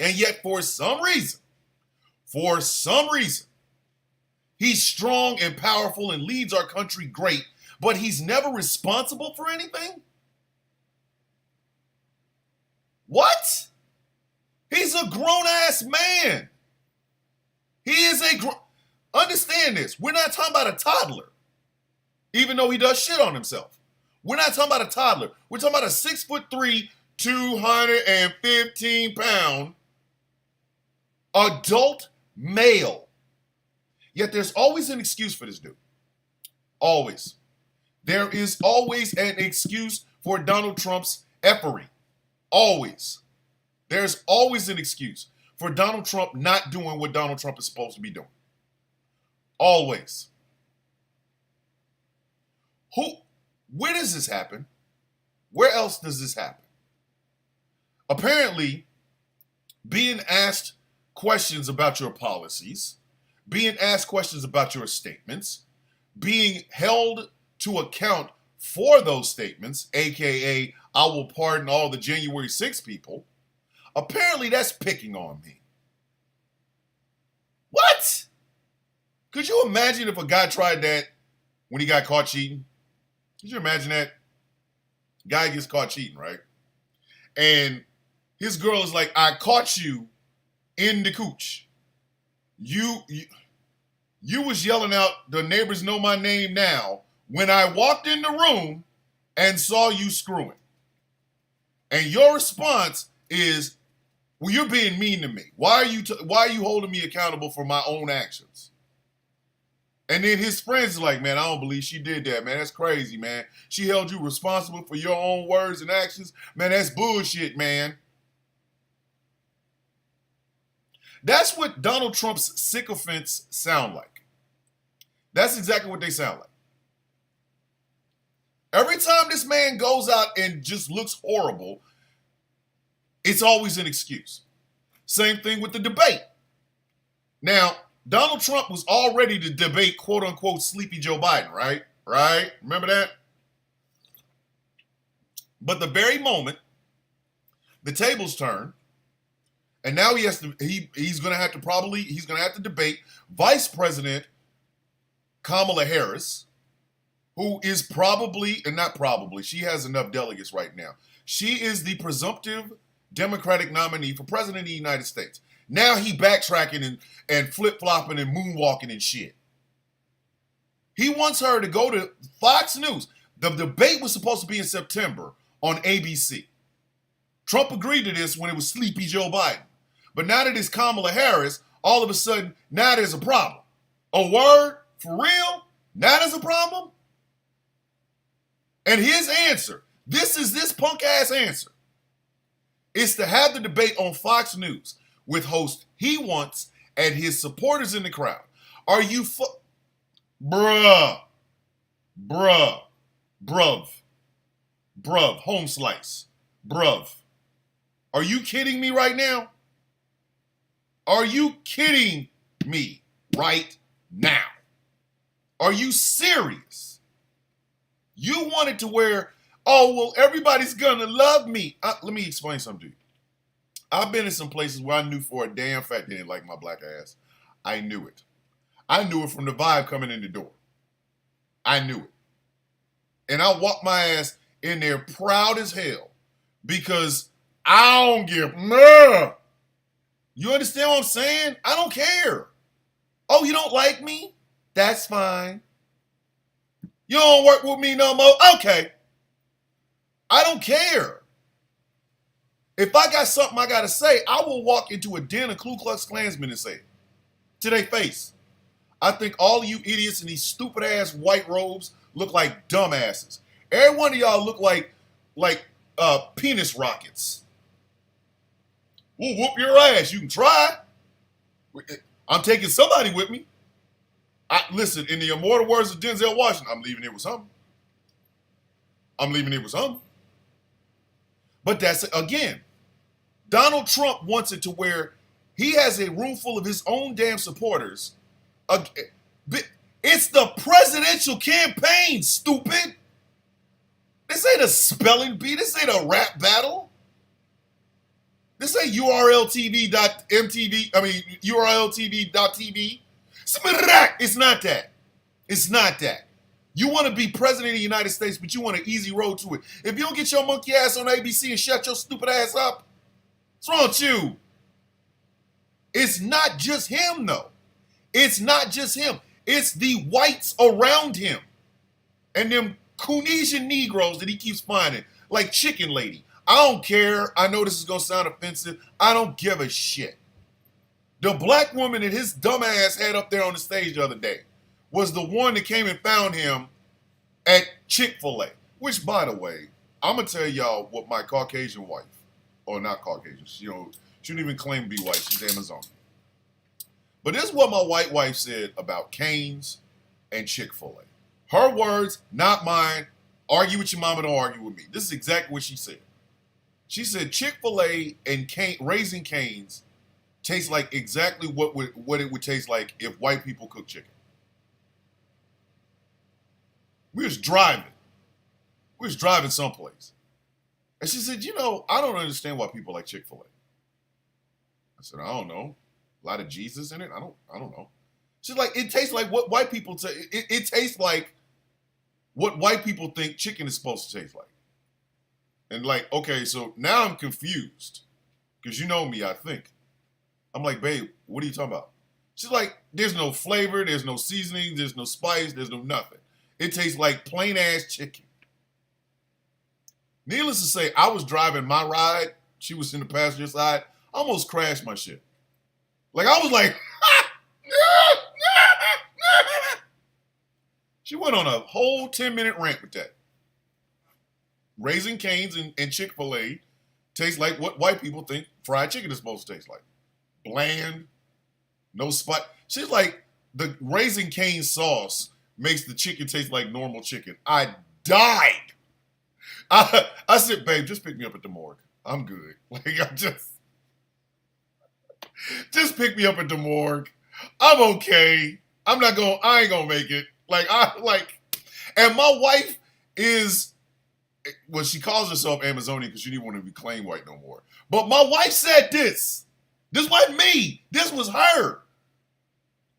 And yet, for some reason, he's strong and powerful and leads our country great, but he's never responsible for anything? What? He's a grown-ass man. He is understand this. We're not talking about a toddler, even though he does shit on himself. We're not talking about a toddler. We're talking about a 6'3", 215-pound adult male. Yet there's always an excuse for this dude. Always. There is always an excuse for Donald Trump's effery. Always. There's always an excuse for Donald Trump not doing what Donald Trump is supposed to be doing. Always. Where does this happen? Where else does this happen? Apparently, being asked questions about your policies, being asked questions about your statements, being held to account for those statements, aka I will pardon all the January 6 people, apparently that's picking on me. What? Could you imagine if a guy tried that when he got caught cheating? Could you imagine that? Guy gets caught cheating, right? And his girl is like, I caught you in the cooch. You was yelling out, the neighbors know my name now, when I walked in the room and saw you screwing. And your response is, well, you're being mean to me. Why are you holding me accountable for my own actions? And then his friends are like, man, I don't believe she did that, man. That's crazy, man. She held you responsible for your own words and actions. Man, that's bullshit, man. That's what Donald Trump's sycophants sound like. That's exactly what they sound like. Every time this man goes out and just looks horrible, it's always an excuse. Same thing with the debate. Now, Donald Trump was all ready to debate, quote unquote, sleepy Joe Biden, right? Right? Remember that? But the very moment the tables turn, and now he's gonna have to debate Vice President Kamala Harris, who is she has enough delegates right now. She is the presumptive Democratic nominee for president of the United States. Now he backtracking and flip-flopping and moonwalking and shit. He wants her to go to Fox News. The debate was supposed to be in September on ABC. Trump agreed to this when it was sleepy Joe Biden. But now that it's Kamala Harris, all of a sudden, now there's a problem. A word? For real? Now there's a problem? And his answer, this punk-ass answer, is to have the debate on Fox News with host he wants and his supporters in the crowd. Are you bruh, home slice, bruv. Are you kidding me right now? Are you kidding me right now? Are you serious? You wanted to wear, oh, well, everybody's gonna love me. Let me explain something to you. I've been in some places where I knew for a damn fact they didn't like my black ass. I knew it. I knew it from the vibe coming in the door. I knew it. And I walked my ass in there proud as hell because I don't give no. You understand what I'm saying? I don't care. Oh, you don't like me? That's fine. You don't work with me no more? Okay. I don't care. If I got something I got to say, I will walk into a den of Ku Klux Klansmen and say it to their face. I think all of you idiots in these stupid ass white robes look like dumbasses. Every one of y'all look like penis rockets. We'll whoop your ass. You can try. I'm taking somebody with me. Listen, in the immortal words of Denzel Washington, I'm leaving it with something. But that's, again, Donald Trump wants it to where he has a room full of his own damn supporters. It's the presidential campaign, stupid. This ain't a spelling bee. This ain't a rap battle. This ain't URLTV.mtv. I mean URLTV.tv. It's not that. It's not that. You want to be president of the United States, but you want an easy road to it. If you don't get your monkey ass on ABC and shut your stupid ass up, what's wrong with you? It's not just him, though. It's not just him. It's the whites around him. And them Coonesian Negroes that he keeps finding, like Chicken Lady. I don't care. I know this is going to sound offensive. I don't give a shit. The black woman that his dumb ass had up there on the stage the other day was the one that came and found him at Chick-fil-A. Which, by the way, I'm going to tell y'all what my Caucasian wife, or not Caucasian, she don't even claim to be white. She's Amazonian. But this is what my white wife said about Cane's and Chick-fil-A. Her words, not mine. Argue with your mama, don't argue with me. This is exactly what she said. She said Chick-fil-A and Raising Cane's taste like exactly what it would taste like if white people cook chicken. We was driving. We was driving someplace. And she said, I don't understand why people like Chick-fil-A. I said, I don't know. A lot of Jesus in it? I don't know. She's like, it tastes like what white people say. It tastes like what white people think chicken is supposed to taste like. And like, okay, so now I'm confused. Because you know me, I think. I'm like, babe, what are you talking about? She's like, there's no flavor, there's no seasoning, there's no spice, there's no nothing. It tastes like plain ass chicken. Needless to say, I was driving my ride. She was in the passenger side. I almost crashed my shit. Like, I was like, she went on a whole 10-minute rant with that. Raising Cane's and Chick-fil-A taste like what white people think fried chicken is supposed to taste like. Bland, no spice. She's like, the Raising Cane's sauce makes the chicken taste like normal chicken. I died. I said, babe, just pick me up at the morgue. I'm good. Like, just pick me up at the morgue. I'm okay. I ain't gonna make it. And my wife is, well, she calls herself Amazonian because she didn't want to be claimed white no more. But my wife said this. This wasn't me. This was her.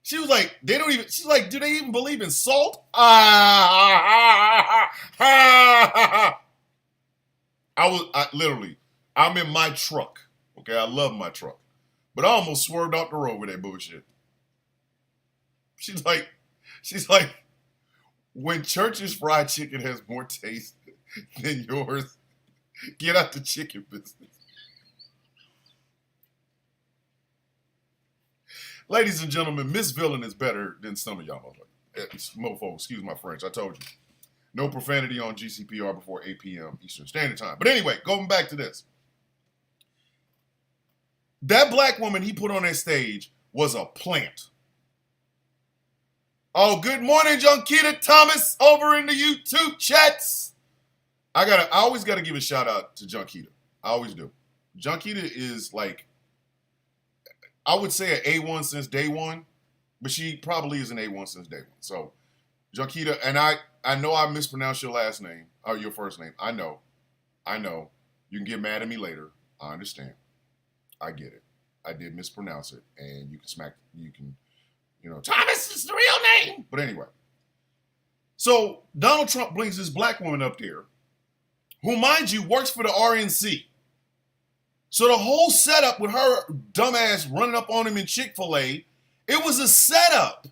She was like, she's like, do they even believe in salt? I'm in my truck. Okay, I love my truck. But I almost swerved off the road with that bullshit. She's like, when Church's fried chicken has more taste than yours, get out the chicken business. Ladies and gentlemen, Miss Villain is better than some of y'all mofo. Excuse my French. I told you. No profanity on GCPR before 8 p.m. Eastern Standard Time. But anyway, going back to this. That black woman he put on that stage was a plant. Oh, good morning, Junkita Thomas over in the YouTube chats. I always gotta give a shout out to Junkita. I always do. Junkita is like, I would say an A1 since day one, but she probably is an A1 since day one. So, Junkita, and I know I mispronounced your last name, or your first name. I know. You can get mad at me later. I understand. I get it. I did mispronounce it, and Thomas is the real name. But anyway. So, Donald Trump brings this black woman up there, who, mind you, works for the RNC. So the whole setup with her dumbass running up on him in Chick-fil-A, it was a setup.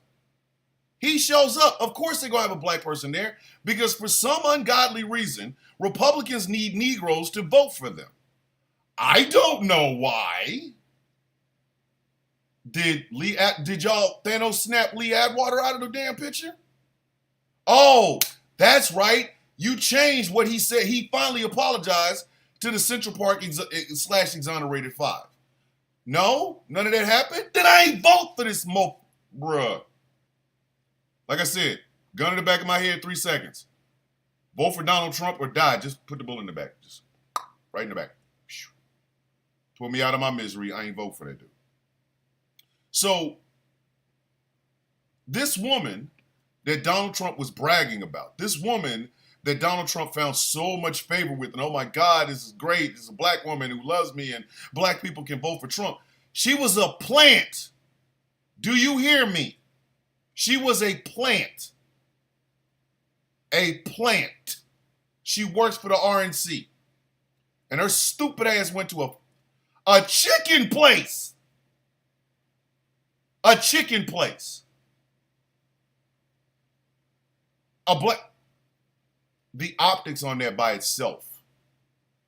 He shows up. Of course they're going to have a black person there because for some ungodly reason, Republicans need Negroes to vote for them. I don't know why. Did y'all Thanos snap Lee Atwater out of the damn picture? Oh, that's right. You changed what he said. He finally apologized to the Central Park /exonerated 5. No? None of that happened? Then I ain't vote for this bruh. Like I said, gun in the back of my head, 3 seconds. Vote for Donald Trump or die. Just put the bullet in the back. Just right in the back. Put me out of my misery. I ain't vote for that dude. So, this woman that Donald Trump was bragging about, this woman that Donald Trump found so much favor with. And oh my God, this is great. This is a black woman who loves me and black people can vote for Trump. She was a plant. Do you hear me? She was a plant. A plant. She works for the RNC. And her stupid ass went to a chicken place. A chicken place. The optics on that by itself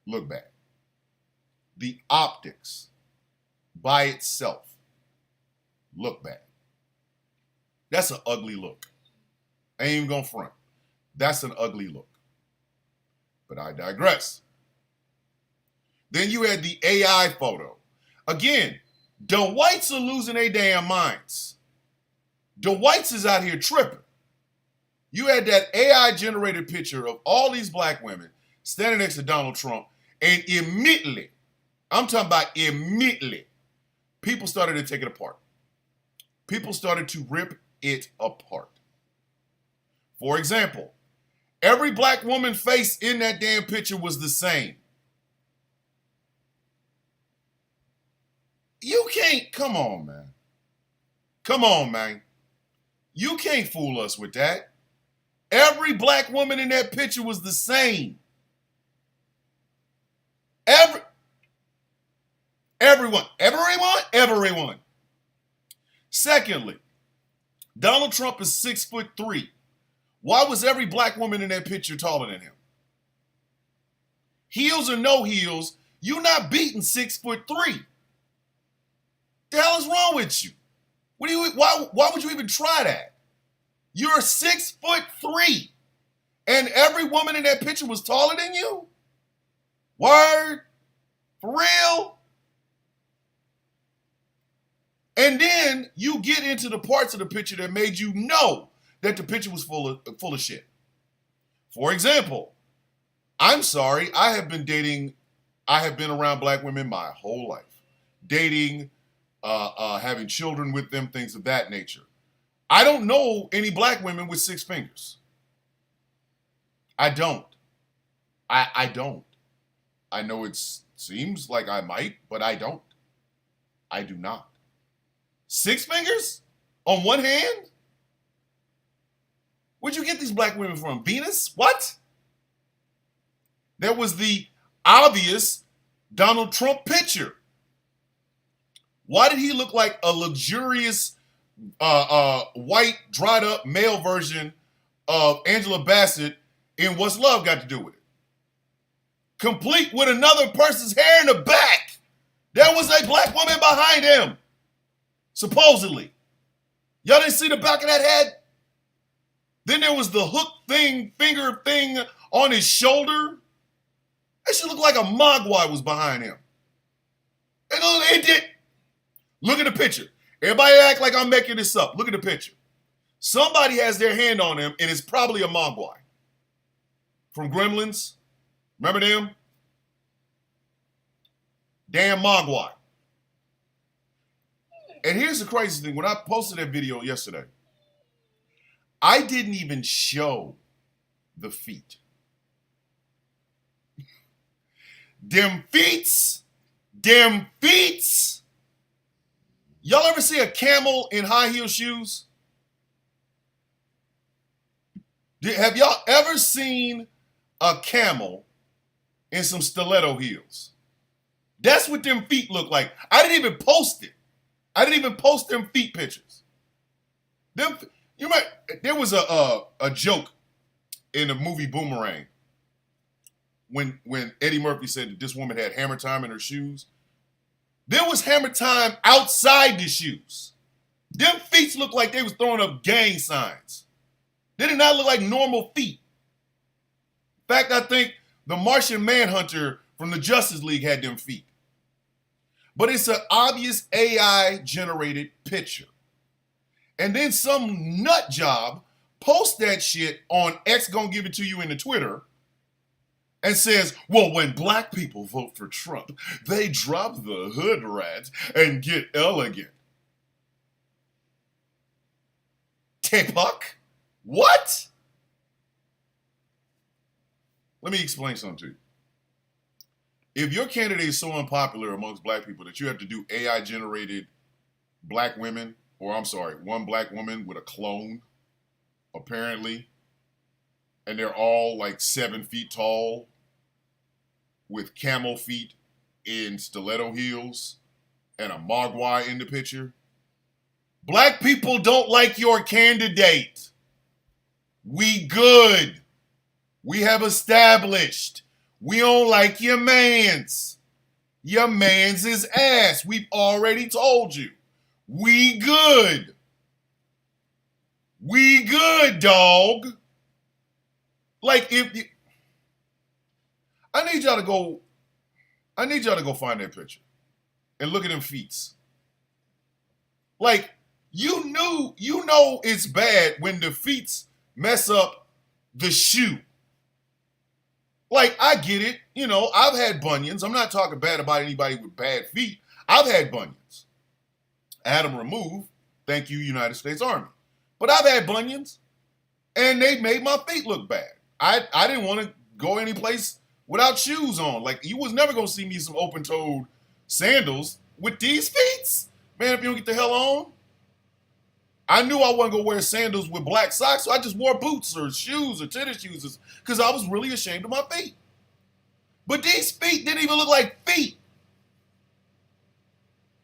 look bad. The optics by itself look bad. That's an ugly look. I ain't even gonna front. That's an ugly look. But I digress. Then you had the AI photo. Again, the whites are losing their damn minds. The whites is out here tripping. You had that AI generated picture of all these black women standing next to Donald Trump, and immediately, I'm talking about immediately, people started to take it apart. People started to rip it apart. For example, every black woman face in that damn picture was the same. You can't, come on, man. Come on, man. You can't fool us with that. Every black woman in that picture was the same. Everyone. Secondly, Donald Trump is 6'3". Why was every black woman in that picture taller than him? Heels or no heels, you're not beating 6'3". The hell is wrong with you? Why would you even try that? You're 6'3", and every woman in that picture was taller than you? Word? For real? And then you get into the parts of the picture that made you know that the picture was full of shit. For example, I'm sorry, I have been around black women my whole life. Dating, having children with them, things of that nature. I don't know any black women with 6 fingers. I don't. I don't. I know it seems like I might, but I don't. I do not. 6 fingers on one hand? Where'd you get these black women from? Venus? What? There was the obvious Donald Trump picture. Why did he look like a luxurious white, dried up male version of Angela Bassett in What's Love Got to Do with It? Complete with another person's hair in the back. There was a black woman behind him, supposedly. Y'all didn't see the back of that head? Then there was the hook thing, finger thing on his shoulder. That shit looked like a mogwai was behind him. And it did. Look at the picture. Everybody act like I'm making this up. Look at the picture. Somebody has their hand on him, and it's probably a mogwai. From Gremlins. Remember them? Damn mogwai. And here's the crazy thing. When I posted that video yesterday, I didn't even show the feet. Them feets. Y'all ever see a camel in high heel shoes? Have y'all ever seen a camel in some stiletto heels? That's what them feet look like. I didn't even post it. I didn't even post them feet pictures. There was a joke in the movie Boomerang when Eddie Murphy said that this woman had hammer time in her shoes. There was hammer time outside the shoes. Them feet looked like they was throwing up gang signs. They did not look like normal feet. In fact, I think the Martian Manhunter from the Justice League had them feet. But it's an obvious AI-generated picture. And then some nut job posts that shit on X Gonna Give It To You in the Twitter and says, well, when black people vote for Trump, they drop the hood rat and get elegant. Tepuck? What? Let me explain something to you. If your candidate is so unpopular amongst black people that you have to do AI generated black women, or I'm sorry, one black woman with a clone, apparently, and they're all like 7 feet tall with camel feet in stiletto heels and a mogwai in the picture. Black people don't like your candidate. We good. We have established. We don't like your mans. Your mans is ass. We've already told you. We good. We good, dog. Like if you, I need y'all to go find that picture and look at them feets. Like you know it's bad when the feet mess up the shoe. Like, I get it. You know, I've had bunions. I'm not talking bad about anybody with bad feet. I've had bunions. I had them removed. Thank you, United States Army. But I've had bunions, and they made my feet look bad. I didn't want to go any place without shoes on. Like, you was never going to see me some open-toed sandals with these feet. Man, if you don't get the hell on. I knew I wasn't going to wear sandals with black socks, so I just wore boots or shoes or tennis shoes because I was really ashamed of my feet. But these feet didn't even look like feet.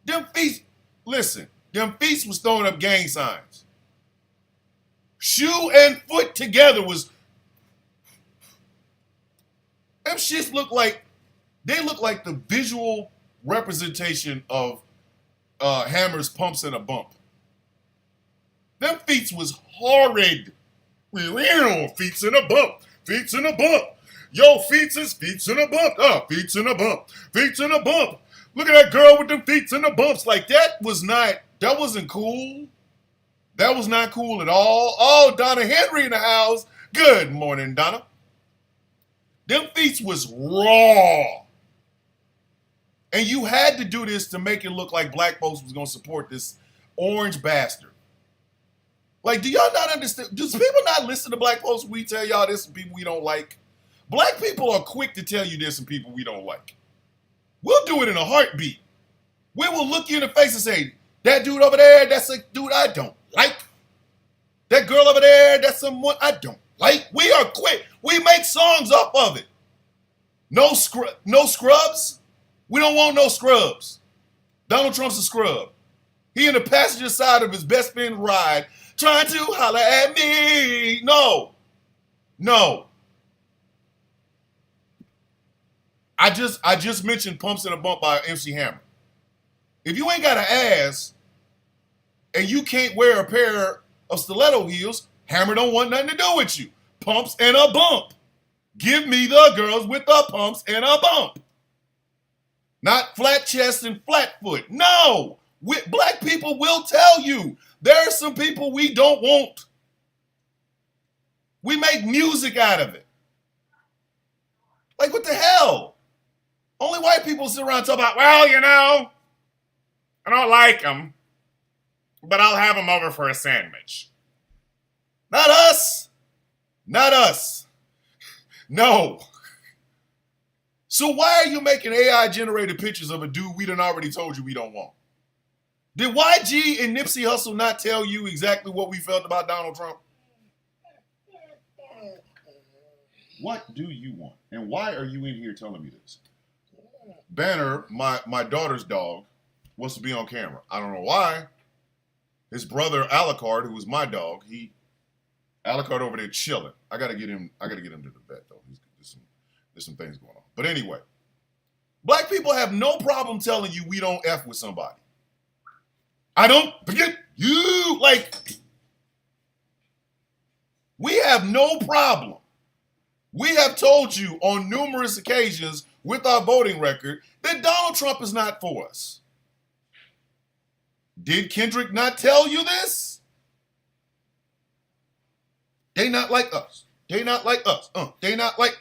Them feet, listen, them feet was throwing up gang signs. Shoe and foot together was, them shits look like the visual representation of Hammer's Pumps and a Bump. Them feet was horrid. Feets in a bump. Feets in a bump. Yo, feets in a bump. Feets in a bump. Feets in a bump. Look at that girl with them feet in the bumps. Like, that wasn't cool. That was not cool at all. Oh, Donna Henry in the house. Good morning, Donna. Them feet was raw. And you had to do this to make it look like black folks was going to support this orange bastard. Like, do y'all not understand? Does people not listen to black folks when we tell y'all this and people we don't like? Black people are quick to tell you this and people we don't like. We'll do it in a heartbeat. We will look you in the face and say, that dude over there, that's a dude I don't like. That girl over there, that's someone I don't like. We are quick. We make songs off of it. No scrubs. We don't want no scrubs. Donald Trump's a scrub. He in the passenger side of his best friend's ride trying to holler at me. No. I just mentioned Pumps and a Bump by MC Hammer. If you ain't got an ass and you can't wear a pair of stiletto heels, Hammer don't want nothing to do with you. Pumps and a Bump. Give me the girls with the pumps and a bump. Not flat chest and flat foot. No. Black people will tell you there are some people we don't want. We make music out of it. Like, what the hell? Only white people sit around and talk about, well, you know, I don't like them, but I'll have them over for a sandwich. Not us. Not us. No. So why are you making AI-generated pictures of a dude we done already told you we don't want? Did YG and Nipsey Hussle not tell you exactly what we felt about Donald Trump? What do you want? And why are you in here telling me this? Banner, my daughter's dog, wants to be on camera. I don't know why. His brother Alucard, who was my dog, Alucard over there chilling. I gotta get him to the vet though. There's some things going on. But anyway, black people have no problem telling you we don't F with somebody. I don't forget you. Like, we have no problem. We have told you on numerous occasions with our voting record that Donald Trump is not for us. Did Kendrick not tell you this? They not like us. They not like us. They not like.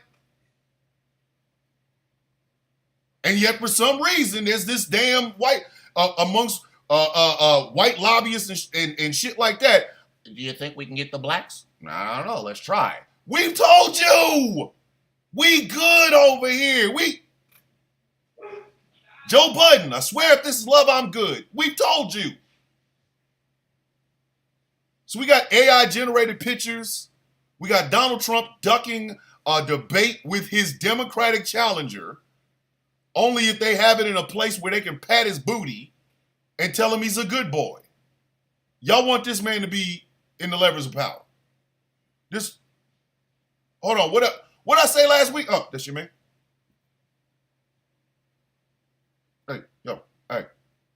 And yet, for some reason, there's this damn white amongst white lobbyists and shit like that. Do you think we can get the blacks? I don't know. Let's try. We've told you. We good over here. Joe Budden, I swear if this is love, I'm good. We told you. So we got AI generated pictures. We got Donald Trump ducking a debate with his Democratic challenger, only if they have it in a place where they can pat his booty and tell him he's a good boy. Y'all want this man to be in the levers of power. Just, hold on, what did I say last week? Oh, that's your man. Hey,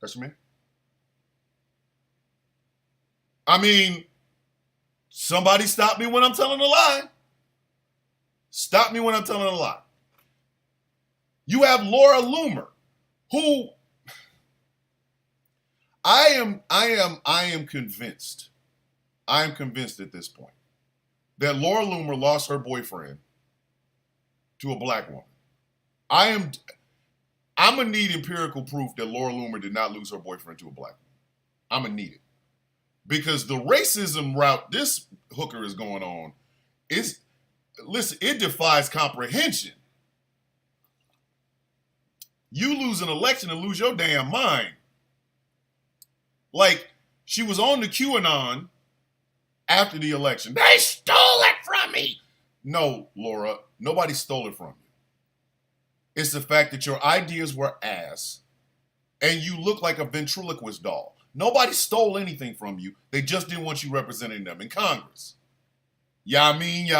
that's your man. I mean, somebody stop me when I'm telling a lie. Stop me when I'm telling a lie. You have Laura Loomer, who I am convinced. I am convinced at this point that Laura Loomer lost her boyfriend to a black woman. I'm gonna need empirical proof that Laura Loomer did not lose her boyfriend to a black woman. I'm gonna need it. Because the racism route this hooker is going on it defies comprehension. You lose an election and lose your damn mind. Like, she was on the QAnon after the election. They stole it from me. No, Laura, nobody stole it from you. It's the fact that your ideas were ass and you look like a ventriloquist doll. Nobody stole anything from you. They just didn't want you representing them in Congress. Yeah, I mean.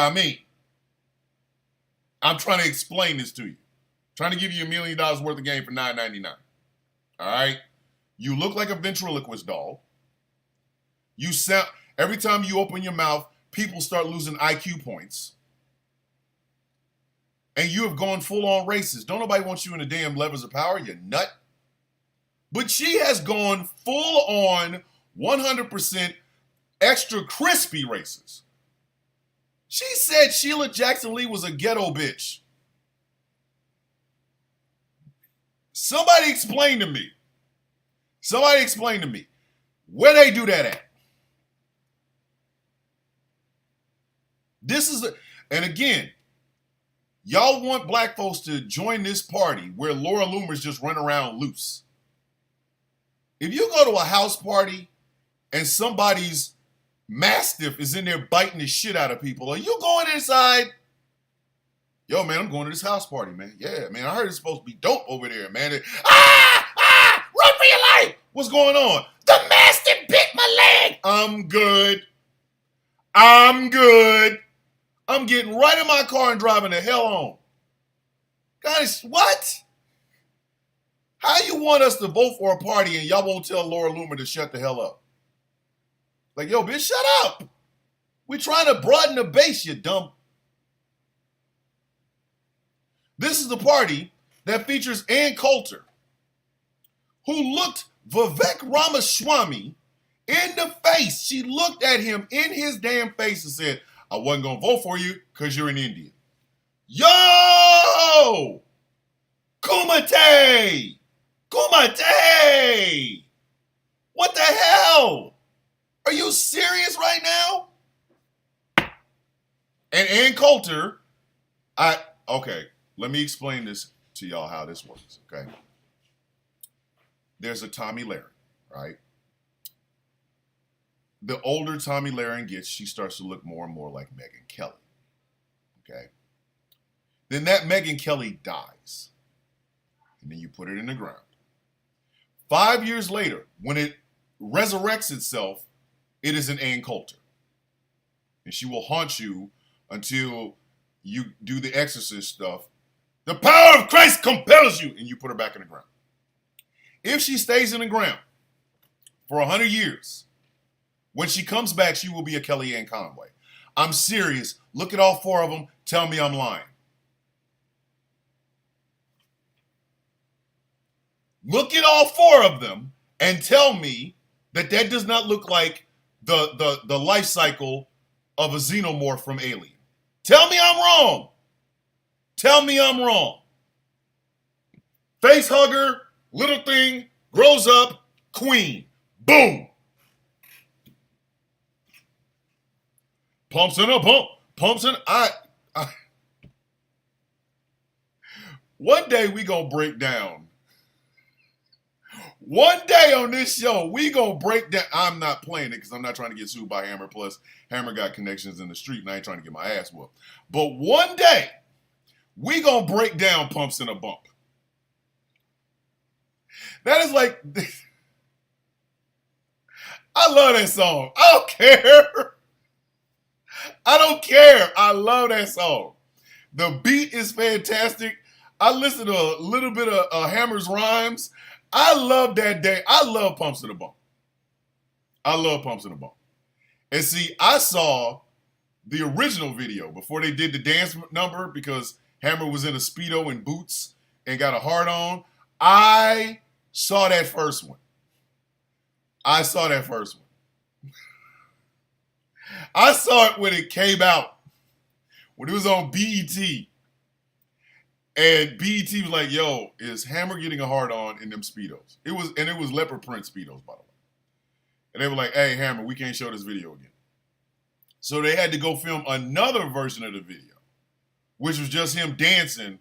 I'm trying to explain this to you. Trying to give you $1 million worth of game for $9.99. All right? You look like a ventriloquist doll. You sound, every time you open your mouth, people start losing IQ points. And you have gone full on racist. Don't nobody want you in the damn levers of power, you nut. But she has gone full on 100% extra crispy racist. She said Sheila Jackson Lee was a ghetto bitch. Somebody explain to me. Where they do that at. And again, y'all want black folks to join this party where Laura Loomer's just run around loose. If you go to a house party and somebody's mastiff is in there biting the shit out of people, are you going inside? Yo, man, I'm going to this house party, man. Yeah, man, I heard it's supposed to be dope over there, man. Run for your life. What's going on? The mastiff bit my leg. I'm good. I'm getting right in my car and driving the hell home. Guys, what? How you want us to vote for a party and y'all won't tell Laura Loomer to shut the hell up? Like, yo, bitch, shut up. We're trying to broaden the base, you dumb. This is the party that features Ann Coulter, who looked Vivek Ramaswamy in the face. She looked at him in his damn face and said, I wasn't going to vote for you because you're an Indian. Yo! Kumite! What the hell? Are you serious right now? And Ann Coulter, okay, let me explain this to y'all how this works, okay? There's a Tomi Lahren, right? The older Tomi Lahren gets, she starts to look more and more like Megyn Kelly, okay? Then that Megyn Kelly dies, and then you put it in the ground. 5 years later, when it resurrects itself, it is an Ann Coulter. And she will haunt you until you do the exorcist stuff. The power of Christ compels you, and you put her back in the ground. If she stays in the ground for 100 years, when she comes back, she will be a Kellyanne Conway. I'm serious. Look at all 4 of them. Tell me I'm lying. Look at all 4 of them and tell me that does not look like the life cycle of a xenomorph from Alien. Tell me I'm wrong. Tell me I'm wrong. Face hugger, little thing, grows up, queen. Boom. Pumps in a pump. Pumps in. One day we gonna break down. One day on this show, we gonna break down. I'm not playing it because I'm not trying to get sued by Hammer. Plus, Hammer got connections in the street, and I ain't trying to get my ass whooped. But one day, we gonna break down Pumps in a Bump. That is like, I love that song. I don't care. I don't care. I love that song. The beat is fantastic. I listen to a little bit of Hammer's rhymes. I love that day. I love Pumps in a Bump. I love Pumps in a Bump. And see, I saw the original video before they did the dance number because Hammer was in a Speedo and boots and got a heart on. I saw that first one. I saw that first one. I saw it when it came out, when it was on BET. And BET was like, yo, is Hammer getting a hard on in them Speedos? It was leopard print Speedos, by the way. And they were like, hey, Hammer, we can't show this video again. So they had to go film another version of the video, which was just him dancing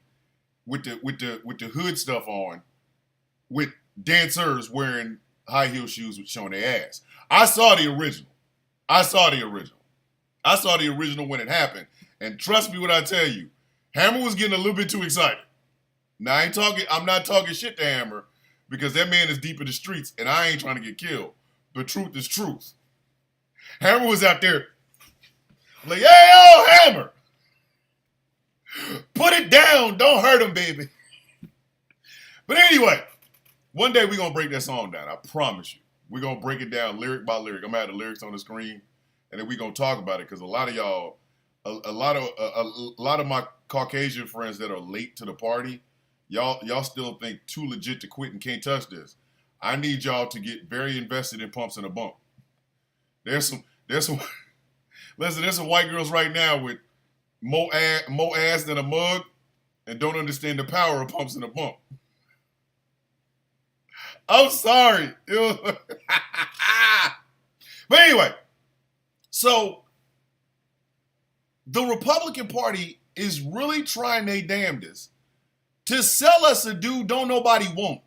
with the hood stuff on, with dancers wearing high heel shoes showing their ass. I saw the original. I saw the original when it happened. And trust me when I tell you, Hammer was getting a little bit too excited. Now I'm not talking shit to Hammer because that man is deep in the streets and I ain't trying to get killed. But truth is truth. Hammer was out there like, hey, yo, Hammer, put it down. Don't hurt him, baby. But anyway, one day we're going to break that song down. I promise you. We're going to break it down lyric by lyric. I'm going to have the lyrics on the screen, and then we're going to talk about it because a lot of y'all, a lot of my Caucasian friends that are late to the party, y'all still think too legit to quit and can't touch this. I need y'all to get very invested in Pumps in a Bump. There's some listen, there's some white girls right now with more ass than a mug and don't understand the power of Pumps in a Bump. I'm sorry. But anyway, so the Republican Party is really trying their damnedest to sell us a dude don't nobody want.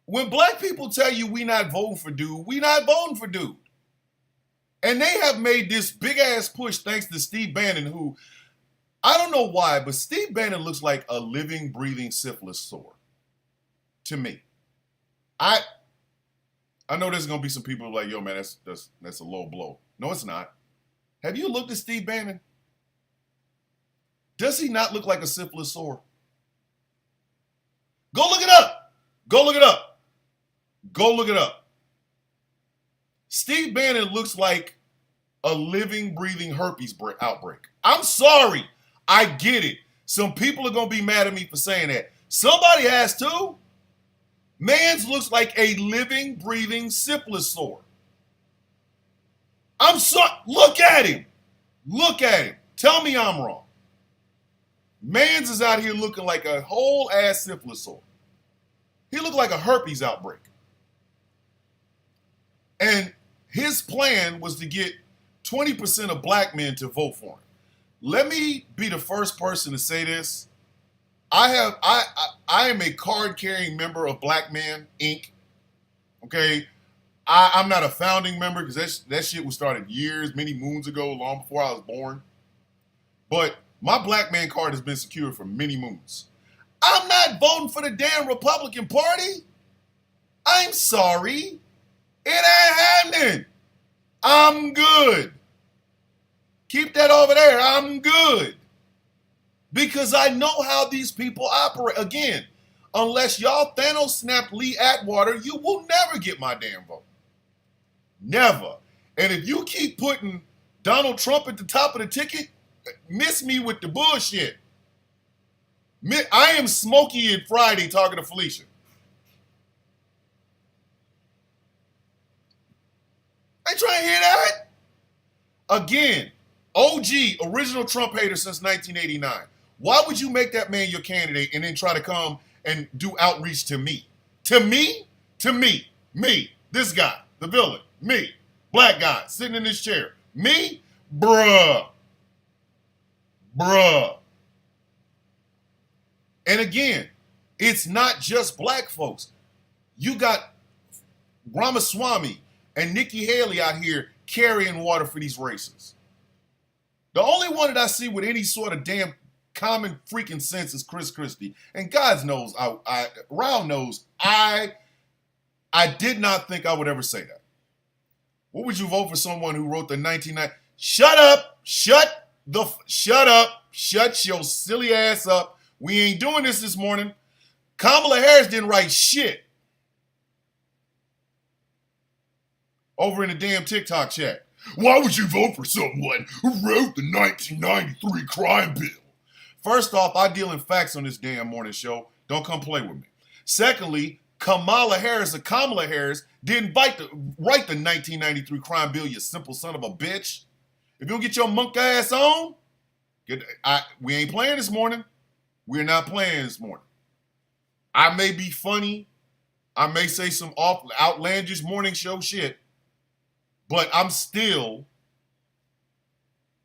When black people tell you we not voting for dude, we not voting for dude. And they have made this big ass push thanks to Steve Bannon, who, I don't know why, but Steve Bannon looks like a living, breathing syphilis sore to me. I know there's gonna be some people like, yo, man, that's a low blow. No, it's not. Have you looked at Steve Bannon? Does he not look like a syphilis sore? Go look it up. Go look it up. Go look it up. Steve Bannon looks like a living, breathing herpes outbreak. I'm sorry. I get it. Some people are going to be mad at me for saying that. Somebody has to. Mans looks like a living, breathing syphilis sore. I'm sorry. Look at him. Look at him. Tell me I'm wrong. Mans is out here looking like a whole ass syphilis sore. He looked like a herpes outbreak. And his plan was to get 20% of black men to vote for him. Let me be the first person to say this. I am a card-carrying member of Black Men, Inc. Okay? I'm not a founding member because that shit was started years, many moons ago, long before I was born. But my Black Man card has been secured for many moons. I'm not voting for the damn Republican Party. I'm sorry. It ain't happening. I'm good. Keep that over there. I'm good. Because I know how these people operate. Again, unless y'all Thanos snapped Lee Atwater, you will never get my damn vote. Never. And if you keep putting Donald Trump at the top of the ticket, miss me with the bullshit. I am Smokey and Friday talking to Felicia. I ain't trying to hear that. Again, OG, original Trump hater since 1989. Why would you make that man your candidate and then try to come and do outreach to me? To me? To me. Me. This guy, the villain. Me. Black guy, sitting in this chair. Me? Bruh. And again, it's not just black folks. You got Ramaswamy and Nikki Haley out here carrying water for these races. The only one that I see with any sort of damn common freaking sense is Chris Christie. And God knows, Rao knows, I did not think I would ever say that. What would you vote for someone who wrote the 1990? Shut up! Shut your silly ass up. We ain't doing this morning. Kamala Harris didn't write shit. Over in the damn TikTok chat. Why would you vote for someone who wrote the 1993 crime bill? First off, I deal in facts on this damn morning show. Don't come play with me. Secondly, Kamala Harris didn't write the 1993 crime bill, you simple son of a bitch. If you don't get your monk ass on, we ain't playing this morning. We're not playing this morning. I may be funny. I may say some outlandish morning show shit, but I'm still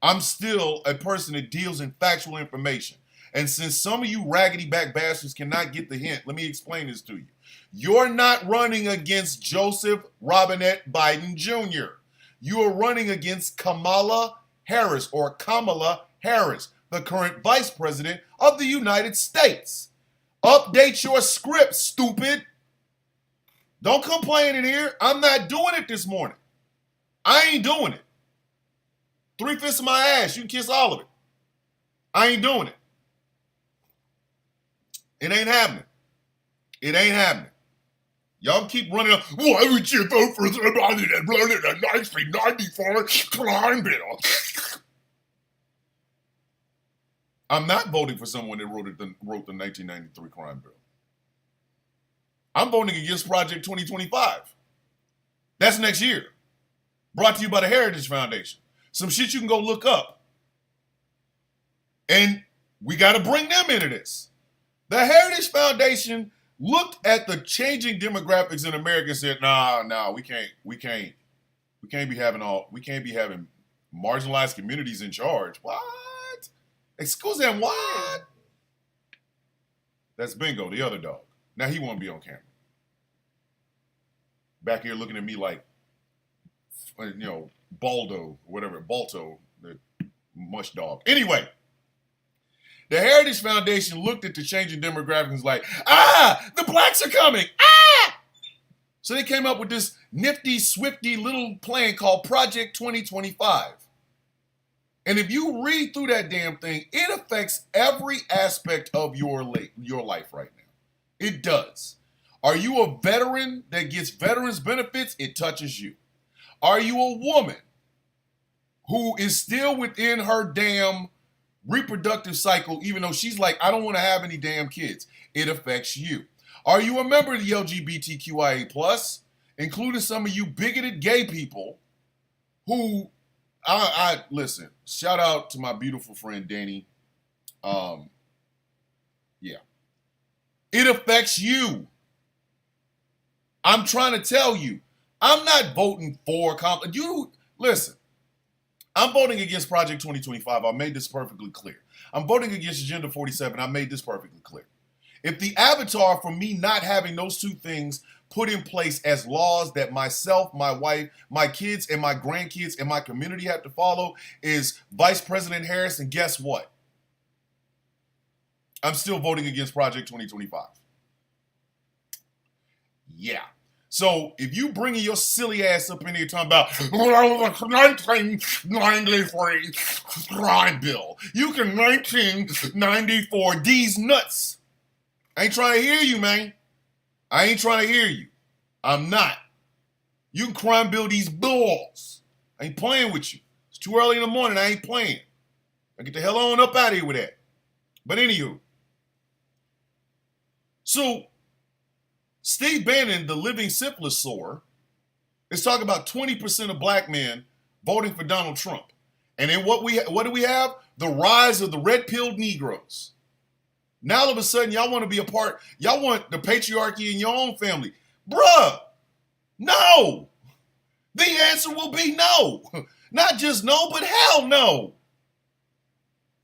a person that deals in factual information. And since some of you raggedy back bastards cannot get the hint, let me explain this to you. You're not running against Joseph Robinette Biden Jr. You are running against Kamala Harris, the current vice president of the United States. Update your script, stupid. Don't complain in here. I'm not doing it this morning. I ain't doing it. 3/5 of my ass. You can kiss all of it. I ain't doing it. It ain't happening. It ain't happening. Y'all keep running up. Why would you vote for somebody that wrote in a 1994 crime bill? I'm not voting for someone that wrote the 1993 crime bill. I'm voting against Project 2025. That's next year. Brought to you by the Heritage Foundation. Some shit you can go look up. And we got to bring them into this. The Heritage Foundation looked at the changing demographics in America and said, "No, we can't be having marginalized communities in charge." What? Excuse me, what? That's Bingo, the other dog. Now he won't be on camera. Back here looking at me like, Balto, the mush dog. Anyway, the Heritage Foundation looked at the changing demographics and was like, the blacks are coming. So they came up with this nifty, swifty little plan called Project 2025. And if you read through that damn thing, it affects every aspect of your life right now. It does. Are you a veteran that gets veterans benefits? It touches you. Are you a woman who is still within her damn reproductive cycle, even though she's like, I don't want to have any damn kids? It affects you. Are you a member of the LGBTQIA+, including some of you bigoted gay people who, I listen, shout out to my beautiful friend Danny. Yeah. It affects you. I'm trying to tell you, I'm not voting for listen. I'm voting against Project 2025. I made this perfectly clear. I'm voting against Agenda 47. I made this perfectly clear. If the avatar for me not having those two things put in place as laws that myself, my wife, my kids, and my grandkids and my community have to follow is Vice President Harris, and guess what? I'm still voting against Project 2025. Yeah. So if you bringing your silly ass up in here talking about the 1993 crime bill, you can 1994 these nuts. I ain't trying to hear you, man. I ain't trying to hear you. I'm not. You can crime bill these balls. I ain't playing with you. It's too early in the morning. I ain't playing. I get the hell on up out of here with that. But anywho. So Steve Bannon, the living syphilis sore, is talking about 20% of black men voting for Donald Trump. And then what do we have? The rise of the red-pilled Negroes. Now all of a sudden y'all want to be a part, y'all want the patriarchy in your own family. Bruh, no. The answer will be no. Not just no, but hell no.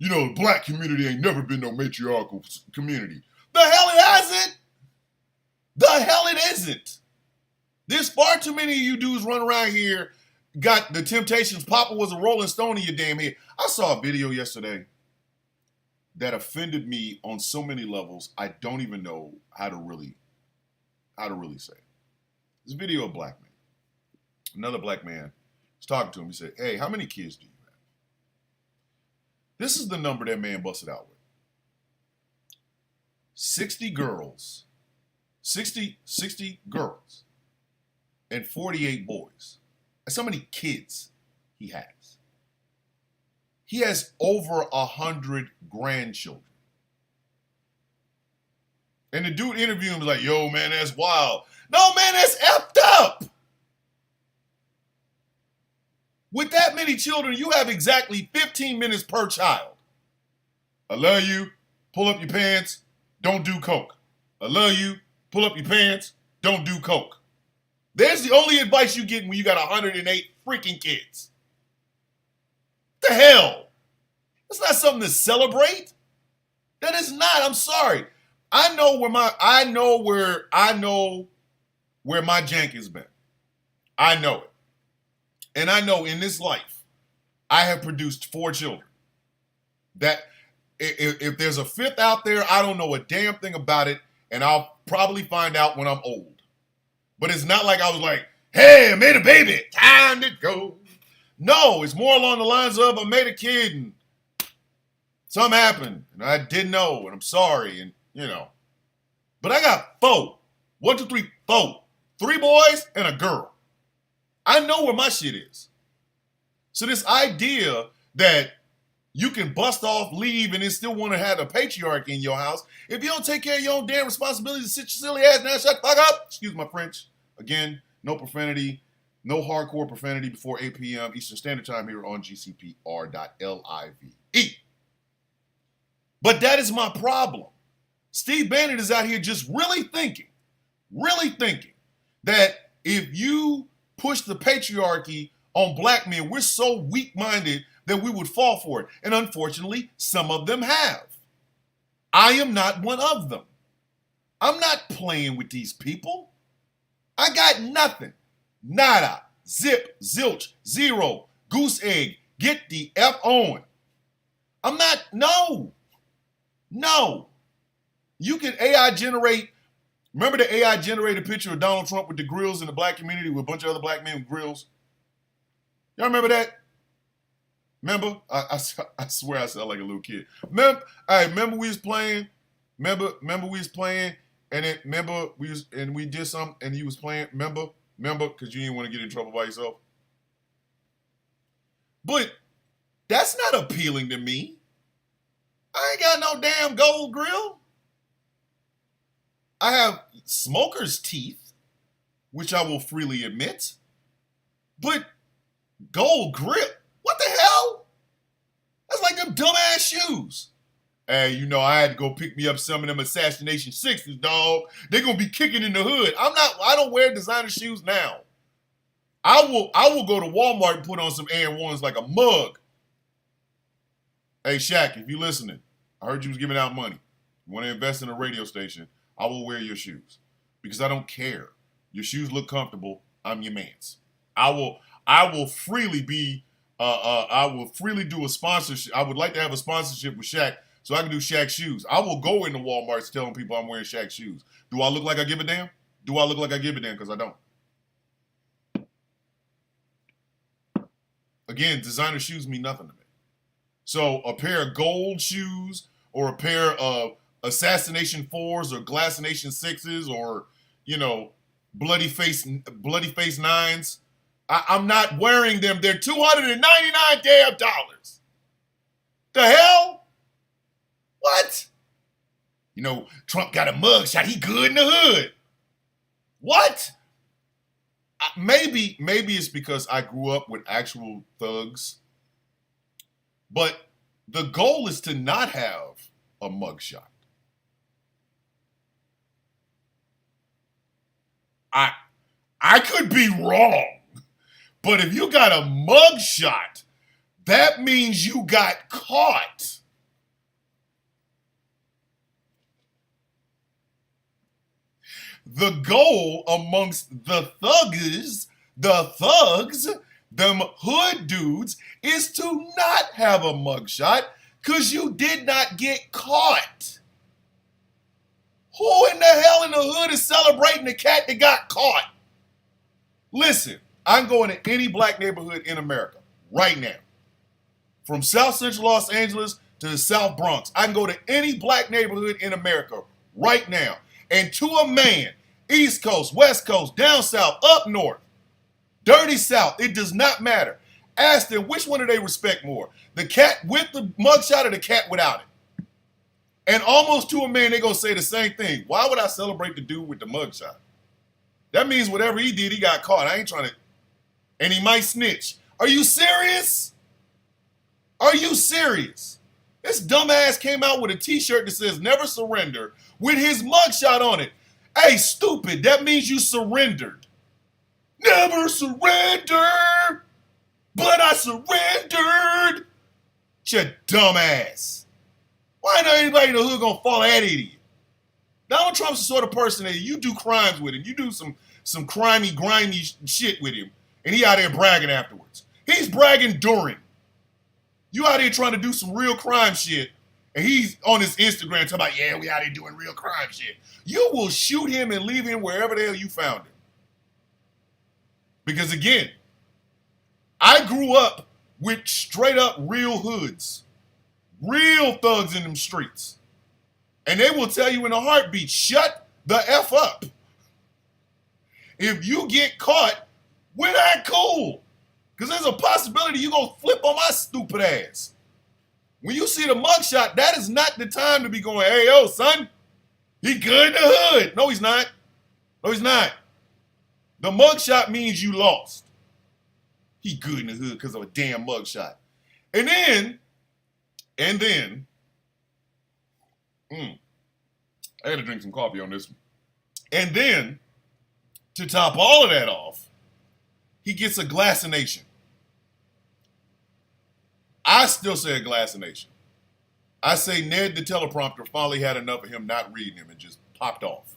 The black community ain't never been no matriarchal community. The hell it hasn't. The hell it isn't. There's far too many of you dudes run around here, got the Temptations, Papa was a Rolling Stone in your damn head. I saw a video yesterday that offended me on so many levels, I don't even know how to really say it. This video of a black man. Another black man was talking to him. He said, hey, how many kids do you have? This is the number that man busted out with. 60 girls. 60 girls and 48 boys. That's how many kids he has. He has over 100 grandchildren. And the dude interviewed him was like, yo, man, that's wild. No, man, that's effed up. With that many children, you have exactly 15 minutes per child. I love you. Pull up your pants. Don't do coke. I love you. Pull up your pants. Don't do coke. There's the only advice you get when you got 108 freaking kids. What the hell? That's not something to celebrate. That is not. I'm sorry. I know where my jank has been. I know it. And I know in this life, I have produced 4 children. That if there's a 5th out there, I don't know a damn thing about it, and I'll probably find out when I'm old. But it's not like I was like, hey, I made a baby, time to go. No, it's more along the lines of I made a kid and something happened and I didn't know and I'm sorry and you know. But I got 4. 1, 2, 3, 4. 3 boys and a girl. I know where my shit is. So this idea that you can bust off, leave, and then still want to have a patriarchy in your house, if you don't take care of your own damn responsibilities, sit your silly ass down, shut the fuck up. Excuse my French. Again, no profanity, no hardcore profanity before 8 p.m. Eastern Standard Time here on GCPR.live. But that is my problem. Steve Bannon is out here just really thinking that if you push the patriarchy on black men, we're so weak-minded that we would fall for it. And unfortunately, some of them have. I am not one of them. I'm not playing with these people. I got nothing. Nada. Zip. Zilch. Zero. Goose egg. Get the F on. I'm not. No. You can AI generate. Remember the AI generated picture of Donald Trump with the grills in the black community with a bunch of other black men with grills? Y'all remember that? Remember? I swear I sound like a little kid. Remember we was playing? Remember we was playing and then we did something and you was playing? Remember? Because you didn't want to get in trouble by yourself. But that's not appealing to me. I ain't got no damn gold grill. I have smoker's teeth, which I will freely admit. But gold grill? What the hell? That's like them dumbass shoes. Hey, I had to go pick me up some of them Assassination 6s, dog. They're gonna be kicking in the hood. I don't wear designer shoes now. I will go to Walmart and put on some Air Ones like a mug. Hey, Shaq, if you listening, I heard you was giving out money. You want to invest in a radio station, I will wear your shoes. Because I don't care. Your shoes look comfortable, I'm your mans. I will freely be I will freely do a sponsorship. I would like to have a sponsorship with Shaq so I can do Shaq shoes. I will go into Walmart telling people I'm wearing Shaq shoes. Do I look like I give a damn? Do I look like I give a damn? Because I don't. Again, designer shoes mean nothing to me. So a pair of gold shoes or a pair of Assassination 4s or Glassination 6s or, bloody face 9s, I'm not wearing them. They're $299 damn dollars. The hell? What? Trump got a mugshot. He good in the hood. What? Maybe it's because I grew up with actual thugs. But the goal is to not have a mugshot. I could be wrong. But if you got a mugshot, that means you got caught. The goal amongst the thugs, them hood dudes, is to not have a mugshot because you did not get caught. Who in the hell in the hood is celebrating the cat that got caught? Listen, I'm going to any black neighborhood in America right now. From South Central Los Angeles to the South Bronx. I can go to any black neighborhood in America right now. And to a man, East Coast, West Coast, down South, up North, dirty South, it does not matter. Ask them which one do they respect more, the cat with the mugshot or the cat without it? And almost to a man, they're going to say the same thing. Why would I celebrate the dude with the mugshot? That means whatever he did, he got caught. I ain't trying to, and he might snitch. Are you serious? Are you serious? This dumbass came out with a t-shirt that says never surrender with his mugshot on it. Hey, stupid, that means you surrendered. Never surrender, but I surrendered. You dumbass. Why not anybody in the hood gonna follow that idiot? Donald Trump's the sort of person that you do crimes with him. You do some crimey, grimy shit with him, and he out there bragging afterwards. He's bragging during. You out here trying to do some real crime shit, and he's on his Instagram talking about, yeah, we out here doing real crime shit. You will shoot him and leave him wherever the hell you found him. Because again, I grew up with straight up real hoods, real thugs in them streets. And they will tell you in a heartbeat, shut the F up. If you get caught, we're not cool. Because there's a possibility you're going to flip on my stupid ass. When you see the mugshot, that is not the time to be going, hey, yo, son, he good in the hood. No, he's not. No, he's not. The mugshot means you lost. He good in the hood because of a damn mugshot. And then, I had to drink some coffee on this one. And then, to top all of that off, he gets a glassination. I still say a glassination. I say Ned the teleprompter finally had enough of him not reading him and just popped off.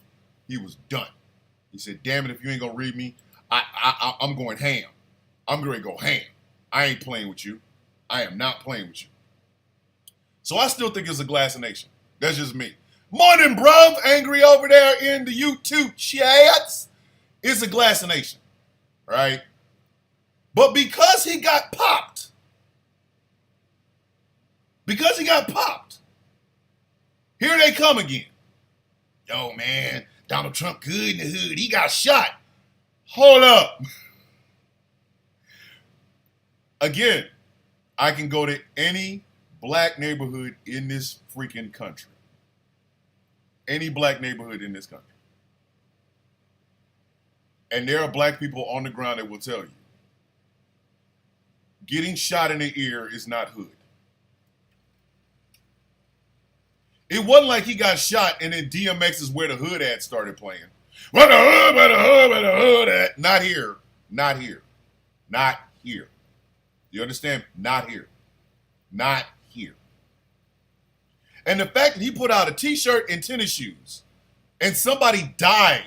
He was done. He said, damn it, if you ain't gonna read me, I'm going ham. I'm going to go ham. I ain't playing with you. I am not playing with you. So I still think it's a glassination. That's just me. Morning, bruv. Angry over there in the YouTube chats. It's a glassination, right? But because he got popped, here they come again. Yo, man, Donald Trump good in the hood. He got shot. Hold up. Again, I can go to any black neighborhood in this freaking country. Any black neighborhood in this country. And there are black people on the ground that will tell you, getting shot in the ear is not hood. It wasn't like he got shot and then DMX is where the hood ad started playing. Where the hood at? Not here. Not here. Not here. You understand? Not here. Not here. And the fact that he put out a t-shirt and tennis shoes and somebody died,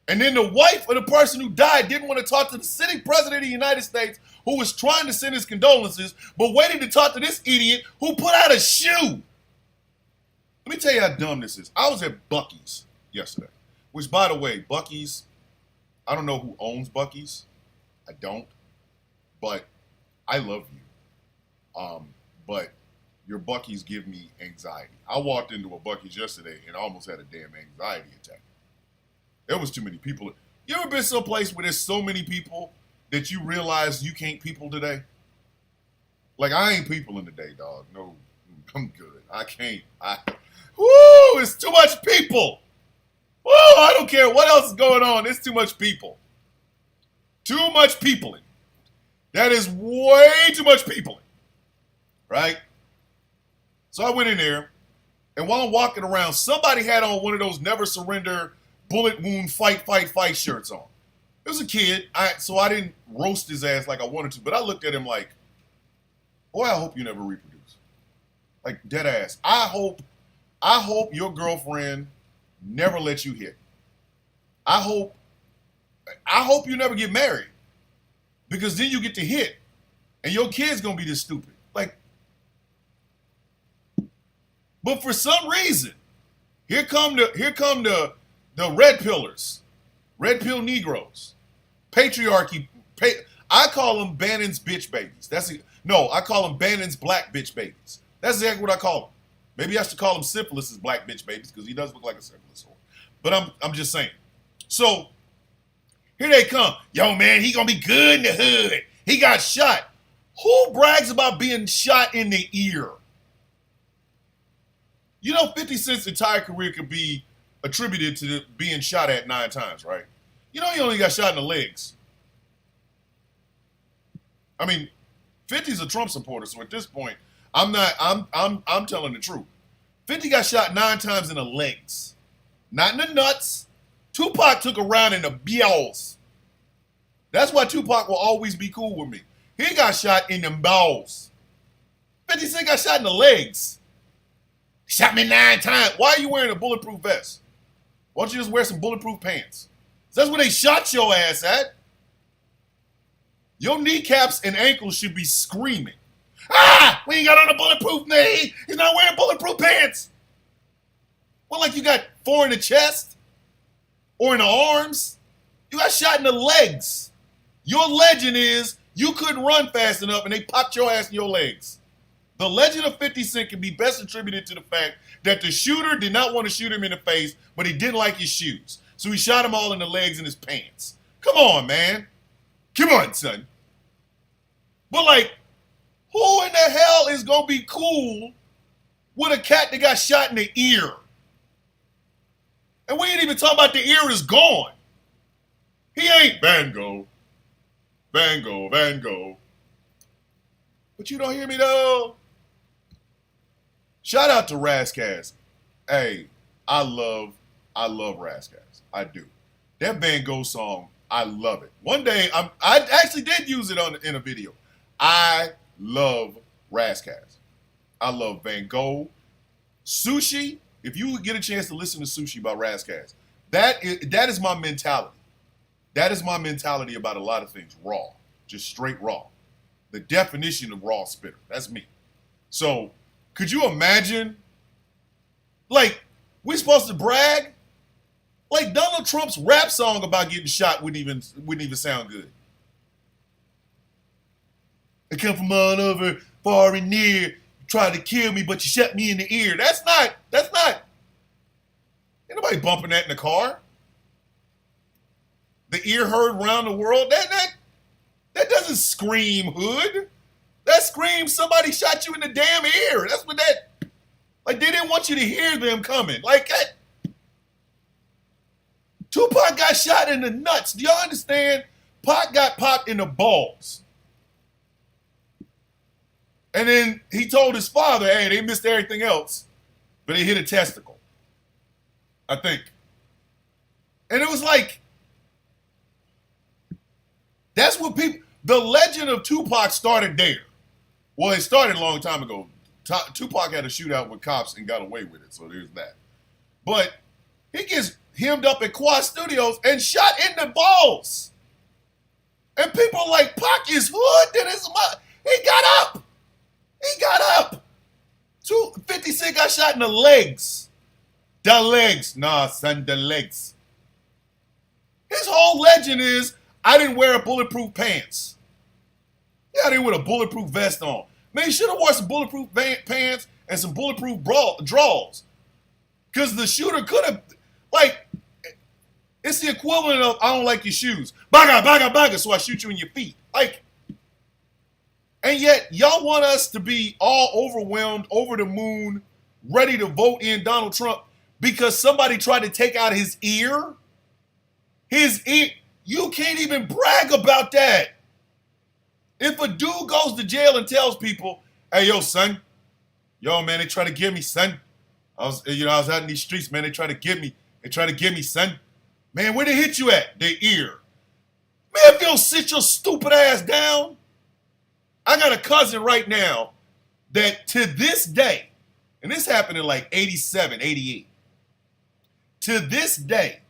and then the wife of the person who died didn't want to talk to the sitting president of the United States who was trying to send his condolences, but waited to talk to this idiot who put out a shoe. Let me tell you how dumb this is. I was at Buc-ee's yesterday, which, by the way, Buc-ee's, I don't know who owns Buc-ee's. I don't, but I love you. But your Buc-ee's give me anxiety. I walked into a Buc-ee's yesterday and almost had a damn anxiety attack. There was too many people. You ever been someplace where there's so many people that you realize you can't people today? Like, I ain't peopling today, dog. No, I'm good. I can't. Woo, it's too much people. Woo, I don't care what else is going on. It's too much people. Too much peopling. That is way too much peopling. Right? So I went in there, and while I'm walking around, somebody had on one of those never surrender, bullet wound, fight shirts on. It was a kid, so I didn't roast his ass like I wanted to, but I looked at him like, boy, I hope you never reproduce. Like, dead ass. I hope your girlfriend never lets you hit. I hope you never get married because then you get to hit and your kid's gonna be this stupid. Like, but for some reason, here come the red pillars, red pill Negroes, patriarchy. I call them Bannon's bitch babies. I call them Bannon's black bitch babies. That's exactly what I call them. Maybe I should call them Syphilis's black bitch babies because he does look like a syphilis whore. But I'm just saying. So here they come. Yo, man, he gonna be good in the hood. He got shot. Who brags about being shot in the ear? You know, 50 Cent's entire career could be attributed to being shot at 9 times, right? You know, he only got shot in the legs. I mean, 50's a Trump supporter, so at this point, I'm telling the truth. 50 got shot 9 times in the legs, not in the nuts. Tupac took a round in the balls. That's why Tupac will always be cool with me. He got shot in the balls. 50 Cent got shot in the legs. Shot me 9 times. Why are you wearing a bulletproof vest? Why don't you just wear some bulletproof pants? That's where they shot your ass at. Your kneecaps and ankles should be screaming. Ah! We ain't got on a bulletproof knee. He's not wearing bulletproof pants. Well, like you got 4 in the chest or in the arms. You got shot in the legs. Your legend is you couldn't run fast enough and they popped your ass in your legs. The legend of 50 Cent can be best attributed to the fact that the shooter did not want to shoot him in the face, but he didn't like his shoes. So he shot him all in the legs and his pants. Come on, man. Come on, son. But like, who in the hell is going to be cool with a cat that got shot in the ear? And we ain't even talking about the ear is gone. He ain't Van Gogh. Van Gogh, Van Gogh. But you don't hear me though. Shout out to Razzcast. Hey, I love Razzcast. I do. That Van Gogh song, I love it. One day, I actually did use it in a video. I love Razzcast. I love Van Gogh. Sushi, if you would get a chance to listen to Sushi by Razzcast, that is my mentality. That is my mentality about a lot of things. Raw. Just straight raw. The definition of raw spitter. That's me. So, could you imagine? Like, we supposed to brag? Like, Donald Trump's rap song about getting shot wouldn't even sound good. I come from all over, far and near. You tried to kill me, but you shot me in the ear. That's not. Ain't nobody bumping that in the car. The ear heard around the world. That doesn't scream hood. That screams somebody shot you in the damn ear. That's what that. Like, they didn't want you to hear them coming. Like that. Tupac got shot in the nuts. Do y'all understand? Pac got popped in the balls. And then he told his father, hey, they missed everything else, but they hit a testicle. I think. And it was like, that's what the legend of Tupac started there. Well, it started a long time ago. Tupac had a shootout with cops and got away with it, so there's that. But he gets hemmed up at Quad Studios and shot in the balls. And people are like, Pac is hood. He got up. He got up. 50 Cent got shot in the legs. The legs. Nah, son, the legs. His whole legend is, I didn't wear a bulletproof pants. Yeah, I didn't wear a bulletproof vest on. Man, you should have worn some bulletproof pants and some bulletproof drawers. Because the shooter could have, like, it's the equivalent of, I don't like your shoes. Baga, baga, baga, so I shoot you in your feet. Like, and yet, y'all want us to be all overwhelmed, over the moon, ready to vote in Donald Trump because somebody tried to take out his ear? His ear. You can't even brag about that. If a dude goes to jail and tells people, hey, yo, son, yo, man, they try to get me, son. I was out in these streets, man, they try to get me, son. Man, where they hit you at? Their ear. Man, if you don't sit your stupid ass down, I got a cousin right now that to this day, and this happened in like 87, 88. To this day,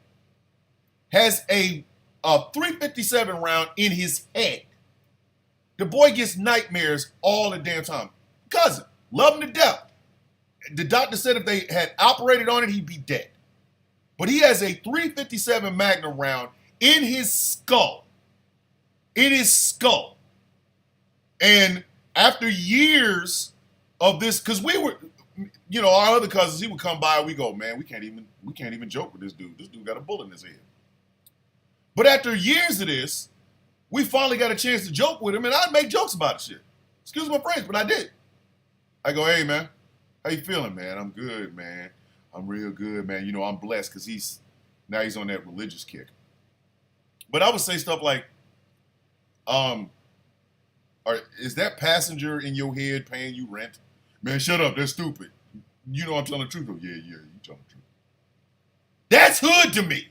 has a 357 round in his head. The boy gets nightmares all the damn time. Cousin, love him to death. The doctor said if they had operated on it, he'd be dead. But he has a 357 Magnum round in his skull. In his skull. And after years of this, because we were, you know, our other cousins, he would come by and we go, man, we can't even joke with this dude. This dude got a bullet in his head. But after years of this, we finally got a chance to joke with him, and I'd make jokes about the shit. Excuse my French, but I did. I go, hey, man, how you feeling, man? I'm good, man. I'm real good, man. You know, I'm blessed because he's on that religious kick. But I would say stuff like, is that passenger in your head paying you rent? Man, shut up. That's stupid. You know I'm telling the truth. Oh, yeah, you telling the truth. That's hood to me.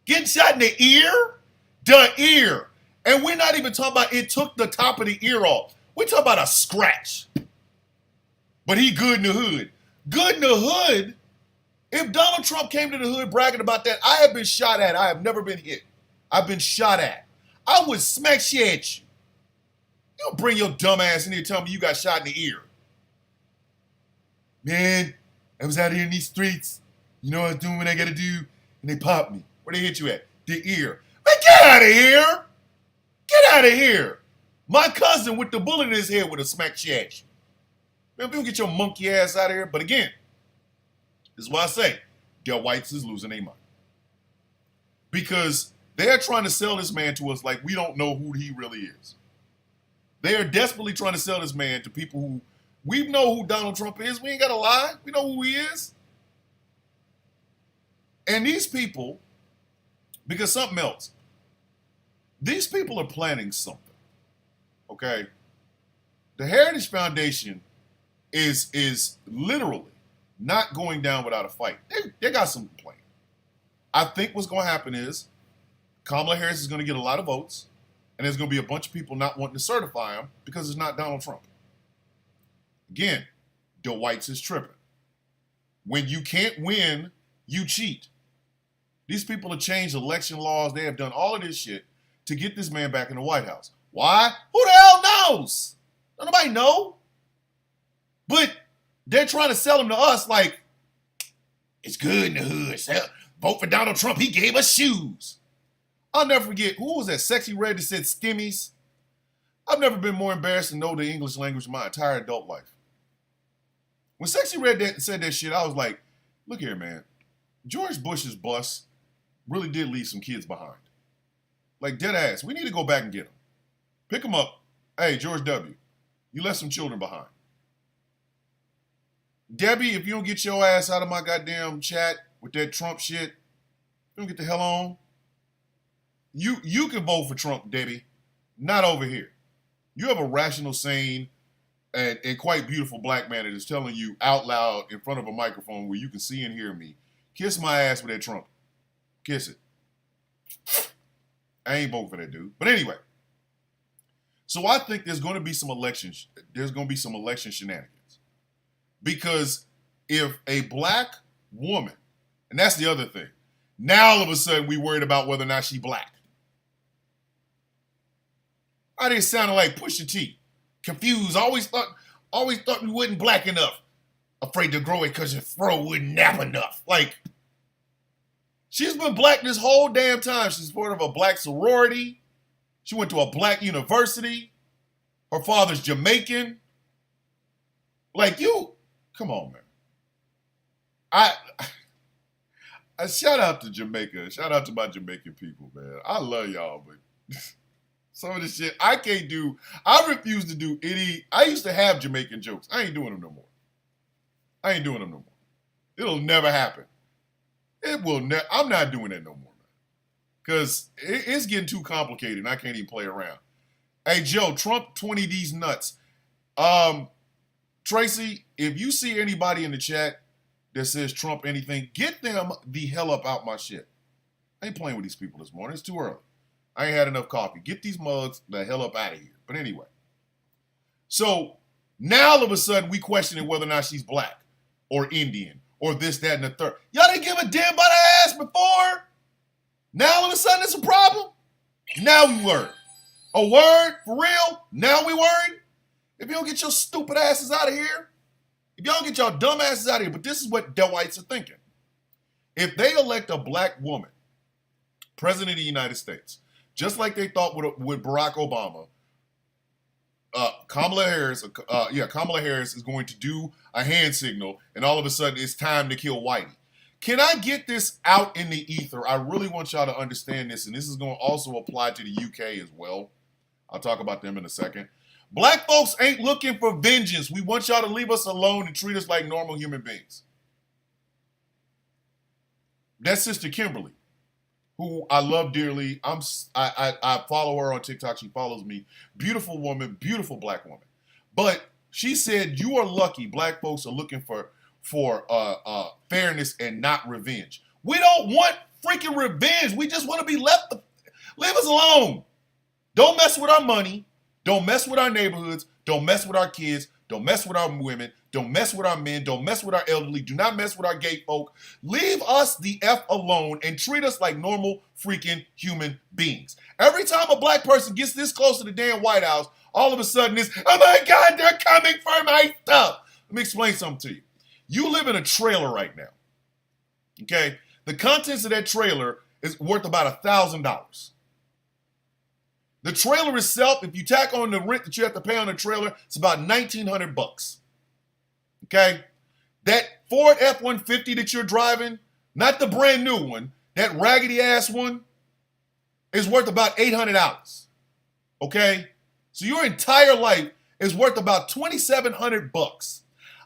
Getting shot in the ear? The ear. And we're not even talking about it took the top of the ear off. We're talking about a scratch. But he good in the hood. Good in the hood? If Donald Trump came to the hood bragging about that, I have been shot at. I have never been hit. I've been shot at. I would smack shit at you. You don't bring your dumb ass in here and tell me you got shot in the ear. Man, I was out here in these streets. You know what I was doing what I got to do? And they popped me. Where they hit you at? The ear. Man, get out of here. Get out of here. My cousin with the bullet in his head would have smacked shit at you. Man, if you don't get your monkey ass out of here. But again, this is why I say Del Whites is losing their mind. Because they're trying to sell this man to us like we don't know who he really is. They are desperately trying to sell this man to people who, we know who Donald Trump is. We ain't got to lie. We know who he is. And these people, because something else, these people are planning something, okay? The Heritage Foundation is literally not going down without a fight. They got something planned. I think what's going to happen is Kamala Harris is going to get a lot of votes, and there's going to be a bunch of people not wanting to certify him because it's not Donald Trump. Again, Del Whites is tripping. When you can't win, you cheat. These people have changed election laws. They have done all of this shit to get this man back in the White House. Why? Who the hell knows? Don't nobody know. But they're trying to sell him to us like, it's good in the hood. Vote for Donald Trump. He gave us shoes. I'll never forget, who was that sexy red that said skimmies? I've never been more embarrassed to know the English language in my entire adult life. When Sexy Red said that shit, I was like, look here, man. George Bush's bus really did leave some kids behind. Like, dead ass. We need to go back and get them. Pick them up. Hey, George W., you left some children behind. Debbie, if you don't get your ass out of my goddamn chat with that Trump shit, you don't get the hell on. You can vote for Trump, Debbie. Not over here. You have a rational, sane, and quite beautiful black man that is telling you out loud in front of a microphone where you can see and hear me, kiss my ass with that Trump. Kiss it. I ain't voting for that dude. But anyway, so I think there's going to be some election shenanigans. Because if a black woman, and that's the other thing, now all of a sudden we worried about whether or not she black. I didn't sound like Pusha T. Confused. Always thought we wasn't black enough. Afraid to grow it because your fro wouldn't nap enough. Like, she's been black this whole damn time. She's part of a black sorority. She went to a black university. Her father's Jamaican. Like, come on, man. I shout out to Jamaica. Shout out to my Jamaican people, man. I love y'all, but some of the shit I can't do. I refuse to do any. I used to have Jamaican jokes. I ain't doing them no more. It'll never happen. It will never. I'm not doing that no more, man. Because it's getting too complicated and I can't even play around. Hey, Joe, Trump 20 these nuts. Tracy, if you see anybody in the chat that says Trump anything, get them the hell up out my shit. I ain't playing with these people this morning. It's too early. I ain't had enough coffee. Get these mugs the hell up out of here. But anyway. So now all of a sudden we questioning whether or not she's black or Indian or this, that, and the third. Y'all didn't give a damn about her ass before. Now all of a sudden it's a problem? Now we worried. A word? For real? Now we worried? If you don't get your stupid asses out of here, if y'all don't get y'all dumb asses out of here, but this is what the whites are thinking. If they elect a black woman president of the United States, just like they thought with Barack Obama, Kamala Harris is going to do a hand signal, and all of a sudden it's time to kill Whitey. Can I get this out in the ether? I really want y'all to understand this, and this is going to also apply to the UK as well. I'll talk about them in a second. Black folks ain't looking for vengeance. We want y'all to leave us alone and treat us like normal human beings. That's Sister Kimberly, who I love dearly. I follow her on TikTok. She follows me. Beautiful woman, beautiful black woman. But she said, you are lucky black folks are looking for fairness and not revenge. We don't want freaking revenge. We just want to be left. Leave us alone. Don't mess with our money. Don't mess with our neighborhoods. Don't mess with our kids. Don't mess with our women. Don't mess with our men. Don't mess with our elderly. Do not mess with our gay folk. Leave us the F alone and treat us like normal freaking human beings. Every time a black person gets this close to the damn White House, all of a sudden it's, oh my God, they're coming for my stuff. Let me explain something to you. You live in a trailer right now, okay? The contents of that trailer is worth about $1,000. The trailer itself, if you tack on the rent that you have to pay on the trailer, it's about $1,900. Okay? That Ford F-150 that you're driving, not the brand new one, that raggedy ass one, is worth about $800. Okay? So your entire life is worth about $2,700.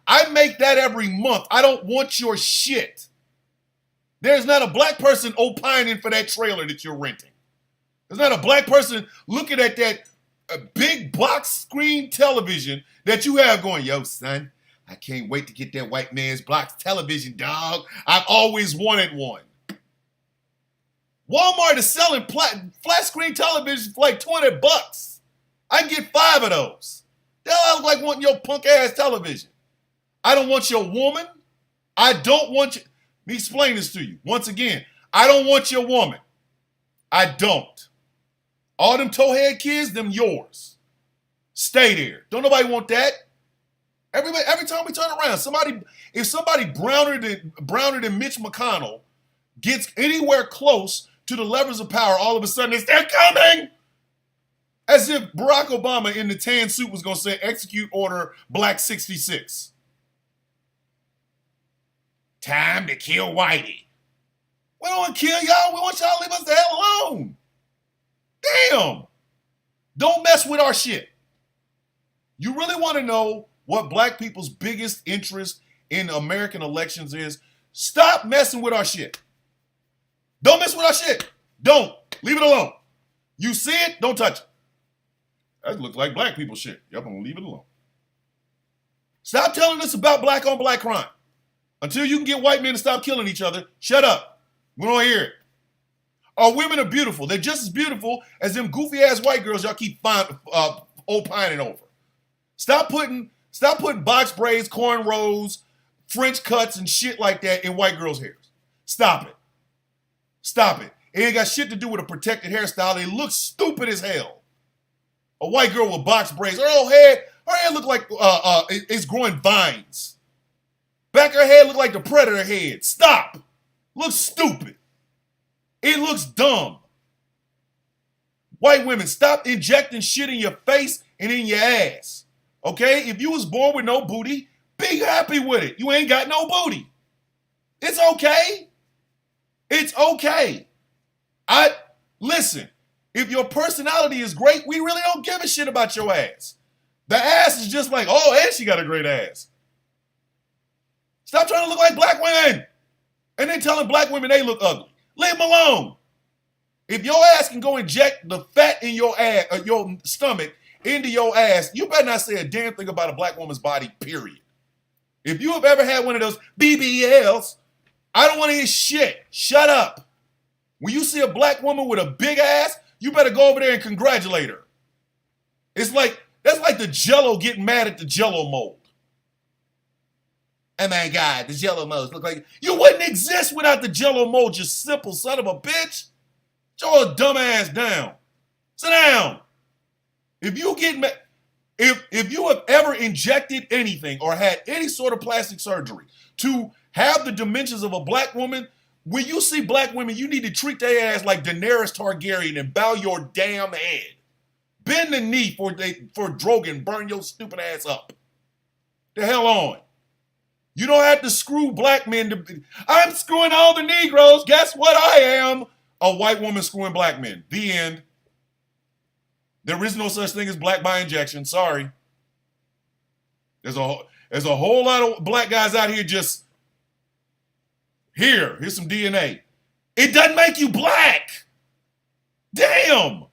I make that every month. I don't want your shit. There's not a black person opining for that trailer that you're renting. There's not a black person looking at that big box screen television that you have going, yo, son, I can't wait to get that white man's box television, dog. I've always wanted one. Walmart is selling flat screen televisions for like $200. I can get 5 of those. The hell I look like wanting your punk ass television. I don't want your woman. I don't want you. Let me explain this to you. Once again, I don't want your woman. I don't. All them towhead kids, them yours. Stay there. Don't nobody want that. Every time we turn around, if somebody browner than Mitch McConnell gets anywhere close to the levers of power, all of a sudden it's, they're coming. As if Barack Obama in the tan suit was going to say, execute order Black 66. Time to kill Whitey. We don't want to kill y'all. We want y'all to leave us the hell alone. Damn. Don't mess with our shit. You really want to know what black people's biggest interest in American elections is? Stop messing with our shit. Don't mess with our shit. Don't. Leave it alone. You see it, don't touch it. That looks like black people shit. Yep, I'm going to leave it alone. Stop telling us about black on black crime. Until you can get white men to stop killing each other, shut up. We don't hear it. Our women are beautiful. They're just as beautiful as them goofy-ass white girls y'all keep opining over. Stop putting box braids, cornrows, French cuts, and shit like that in white girls' hairs. Stop it. Stop it. It ain't got shit to do with a protected hairstyle. They look stupid as hell. A white girl with box braids. Her hair look like it's growing vines. Back of her head look like the predator head. Stop. Looks stupid. It looks dumb. White women, stop injecting shit in your face and in your ass. Okay? If you was born with no booty, be happy with it. You ain't got no booty. It's okay. It's okay. Listen, if your personality is great, we really don't give a shit about your ass. The ass is just like, oh, and she got a great ass. Stop trying to look like black women. And then telling black women they look ugly. Leave them alone. If your ass can go inject the fat in your ass, your stomach into your ass, you better not say a damn thing about a black woman's body, period. If you have ever had one of those BBLs, I don't want to hear shit. Shut up. When you see a black woman with a big ass, you better go over there and congratulate her. That's like the Jell-O getting mad at the Jell-O mold. Oh my God, the Jell-O molds look like... You wouldn't exist without the Jell-O mold, you simple son of a bitch. Sit your dumb ass down. Sit down. If you get if you have ever injected anything or had any sort of plastic surgery to have the dimensions of a black woman, when you see black women, you need to treat their ass like Daenerys Targaryen and bow your damn head. Bend the knee for Drogon, burn your stupid ass up. The hell on. You don't have to screw black men. I'm screwing all the Negroes. Guess what I am? A white woman screwing black men. The end. There is no such thing as black by injection. Sorry. There's a whole lot of black guys out here just, here's some DNA. It doesn't make you black. Damn.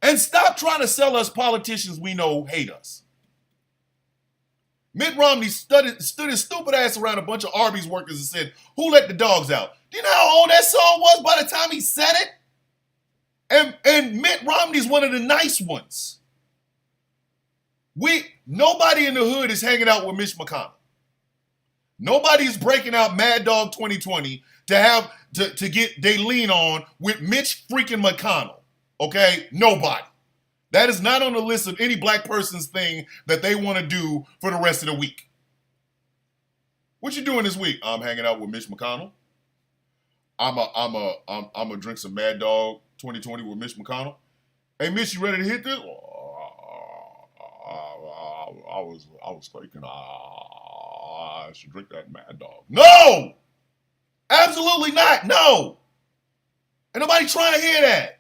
And stop trying to sell us politicians we know hate us. Mitt Romney stood his stupid ass around a bunch of Arby's workers and said, "Who let the dogs out?" Do you know how old that song was by the time he said it? And Mitt Romney's one of the nice ones. Nobody in the hood is hanging out with Mitch McConnell. Nobody's breaking out Mad Dog 2020 to get they lean on with Mitch freaking McConnell. Okay? Nobody. That is not on the list of any black person's thing that they want to do for the rest of the week. What you doing this week? I'm hanging out with Mitch McConnell. I'm a drink some Mad Dog 2020 with Mitch McConnell. Hey, Mitch, you ready to hit this? I was thinking I should drink that Mad Dog. No! Absolutely not. No. Ain't nobody trying to hear that.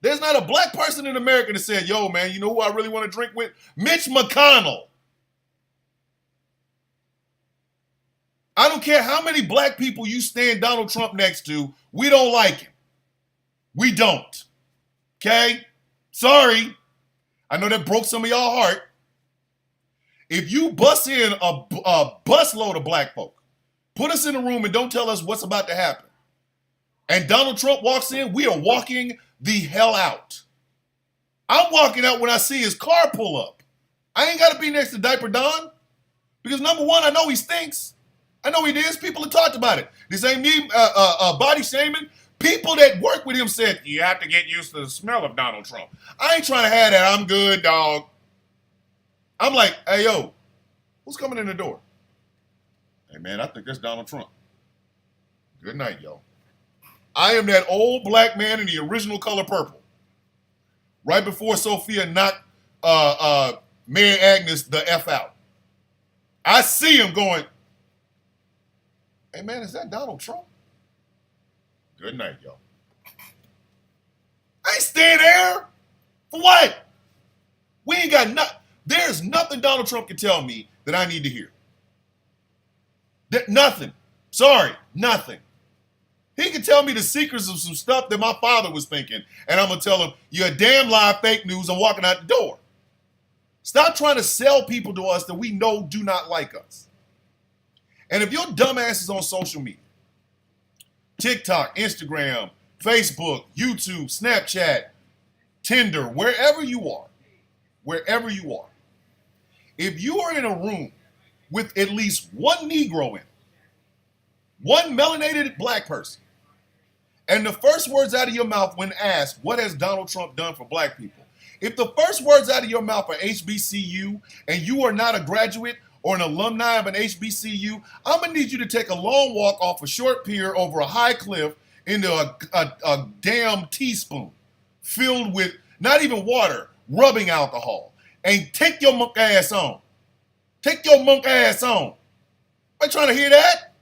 There's not a black person in America that said, "Yo, man, you know who I really want to drink with? Mitch McConnell." I don't care how many black people you stand Donald Trump next to, we don't like him. We don't. Okay? Sorry. I know that broke some of y'all heart. If you bust in a busload of black folk, put us in a room and don't tell us what's about to happen, and Donald Trump walks in, we are walking the hell out. I'm walking out when I see his car pull up. I ain't got to be next to Diaper Don because, number one, I know he stinks. I know he is. People have talked about it. This ain't me body shaming. People that work with him said, "You have to get used to the smell of Donald Trump." I ain't trying to have that. I'm good, dog. I'm like, "Hey, yo, who's coming in the door?" "Hey, man, I think that's Donald Trump." Good night, yo. I am that old black man in the original color purple. Right before Sophia knocked Mayor Agnes the F out. I see him going, "Hey, man, is that Donald Trump?" Good night, yo. I ain't staying there. For what? We ain't got nothing. There's nothing Donald Trump can tell me that I need to hear. Nothing. Sorry, nothing. He can tell me the secrets of some stuff that my father was thinking, and I'm going to tell him, "You're a damn lie, fake news, I'm walking out the door." Stop trying to sell people to us that we know do not like us. And if your dumb ass is on social media, TikTok, Instagram, Facebook, YouTube, Snapchat, Tinder, wherever you are, if you are in a room with at least one Negro in it, one melanated black person, and the first words out of your mouth when asked, "What has Donald Trump done for black people?" If the first words out of your mouth are HBCU and you are not a graduate or an alumni of an HBCU, I'm going to need you to take a long walk off a short pier over a high cliff into a damn teaspoon filled with not even water, rubbing alcohol, and take your monk ass on. Take your monk ass on. Am I trying to hear that?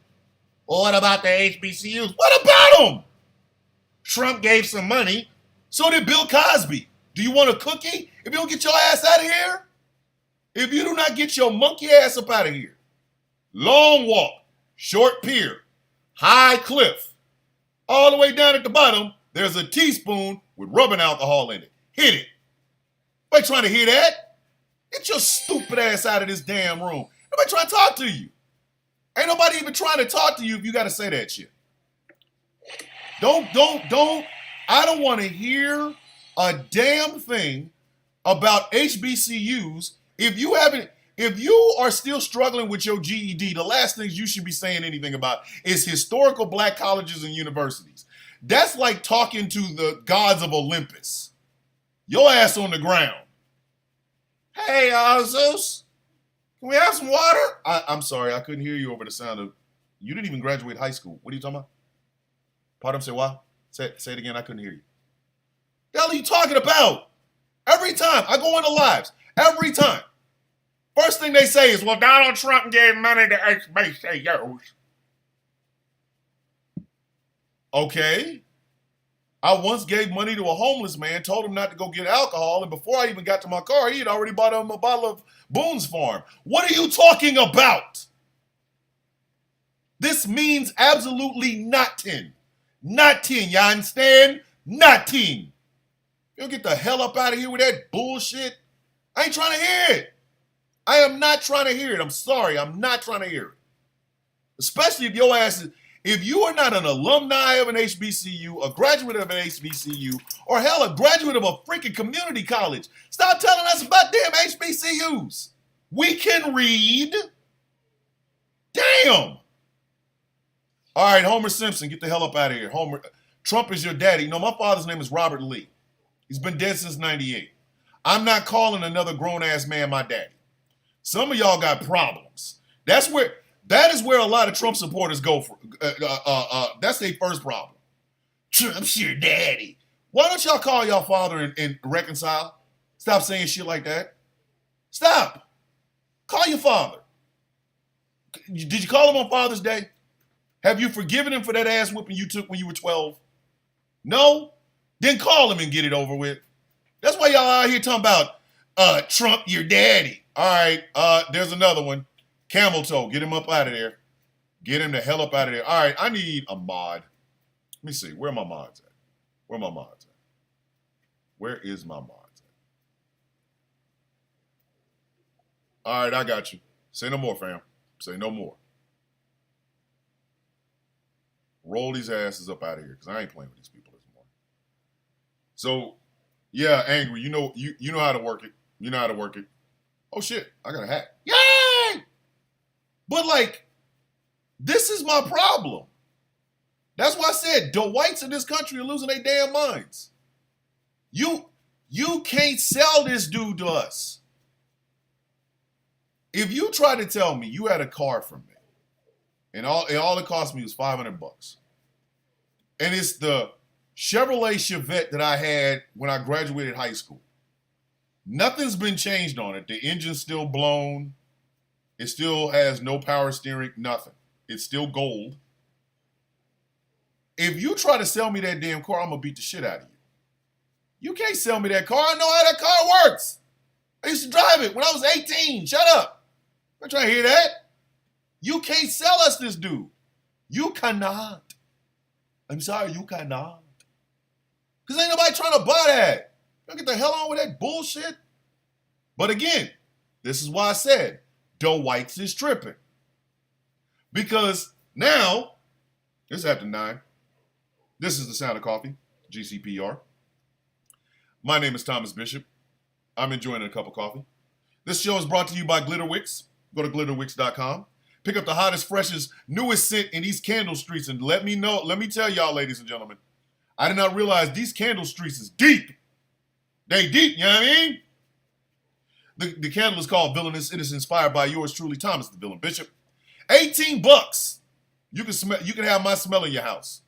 Well, what about the HBCUs? What about them? Trump gave some money. So did Bill Cosby. Do you want a cookie? If you don't get your ass out of here, if you do not get your monkey ass up out of here, long walk, short pier, high cliff, all the way down at the bottom, there's a teaspoon with rubbing alcohol in it. Hit it. Nobody trying to hear that. Get your stupid ass out of this damn room. Nobody trying to talk to you. Ain't nobody even trying to talk to you if you got to say that shit. Don't. I don't want to hear a damn thing about HBCUs. If you are still struggling with your GED, the last things you should be saying anything about is historical black colleges and universities. That's like talking to the gods of Olympus. Your ass on the ground. Hey, Zeus, can we have some water? I'm sorry, I couldn't hear you over the sound of. You didn't even graduate high school. What are you talking about? Pardon, say what? Say it again. I couldn't hear you. The hell are you talking about? Every time I go into lives, every time, first thing they say is, "Well, Donald Trump gave money to HBCUs." Okay. I once gave money to a homeless man, told him not to go get alcohol, and before I even got to my car, he had already bought him a bottle of Boone's Farm. What are you talking about? This means absolutely nothing. Nothing, you understand? Nothing. You'll get the hell up out of here with that bullshit. I ain't trying to hear it. I am not trying to hear it. I'm sorry, I'm not trying to hear it. Especially if your ass is... If you are not an alumni of an HBCU, a graduate of an HBCU, or hell, a graduate of a freaking community college, stop telling us about damn HBCUs. We can read. Damn. All right, Homer Simpson, get the hell up out of here. Homer, Trump is your daddy. No, my father's name is Robert Lee. He's been dead since 98. I'm not calling another grown-ass man my daddy. Some of y'all got problems. That is where a lot of Trump supporters go for. That's their first problem. Trump's your daddy. Why don't y'all call y'all father and reconcile? Stop saying shit like that. Stop. Call your father. Did you call him on Father's Day? Have you forgiven him for that ass whipping you took when you were 12? No? Then call him and get it over with. That's why y'all out here talking about Trump, your daddy. All right, there's another one. Camel toe, get him up out of there. Get him the hell up out of there. All right, I need a mod. Let me see, where are my mods at? Where are my mods at? Where is my mods at? All right, I got you. Say no more, fam. Say no more. Roll these asses up out of here, because I ain't playing with these people this morning. So, yeah, Angry, you know how to work it. You know how to work it. Oh, shit, I got a hat. Yay! But, like, this is my problem. That's why I said the whites in this country are losing their damn minds. You can't sell this dude to us. If you try to tell me you had a car from me, and all it cost me was $500, and it's the Chevrolet Chevette that I had when I graduated high school. Nothing's been changed on it. The engine's still blown. It still has no power steering, nothing. It's still gold. If you try to sell me that damn car, I'm going to beat the shit out of you. You can't sell me that car. I know how that car works. I used to drive it when I was 18. Shut up. I'm not trying to hear that. You can't sell us this dude. You cannot. I'm sorry, you cannot. Because ain't nobody trying to buy that. Don't get the hell on with that bullshit. But again, this is why I said, the whites is tripping. Because now, it's after 9. This is the Sound of Coffee, GCPR. My name is Thomas Bishop. I'm enjoying a cup of coffee. This show is brought to you by Glitterwix. Go to glitterwix.com. Pick up the hottest, freshest, newest scent in these candle streets and let me tell y'all, ladies and gentlemen, I did not realize these candle streets is deep. They deep, you know what I mean? The candle is called Villainous. It is inspired by yours truly, Thomas the Villain Bishop. $18. You can have my smell in your house.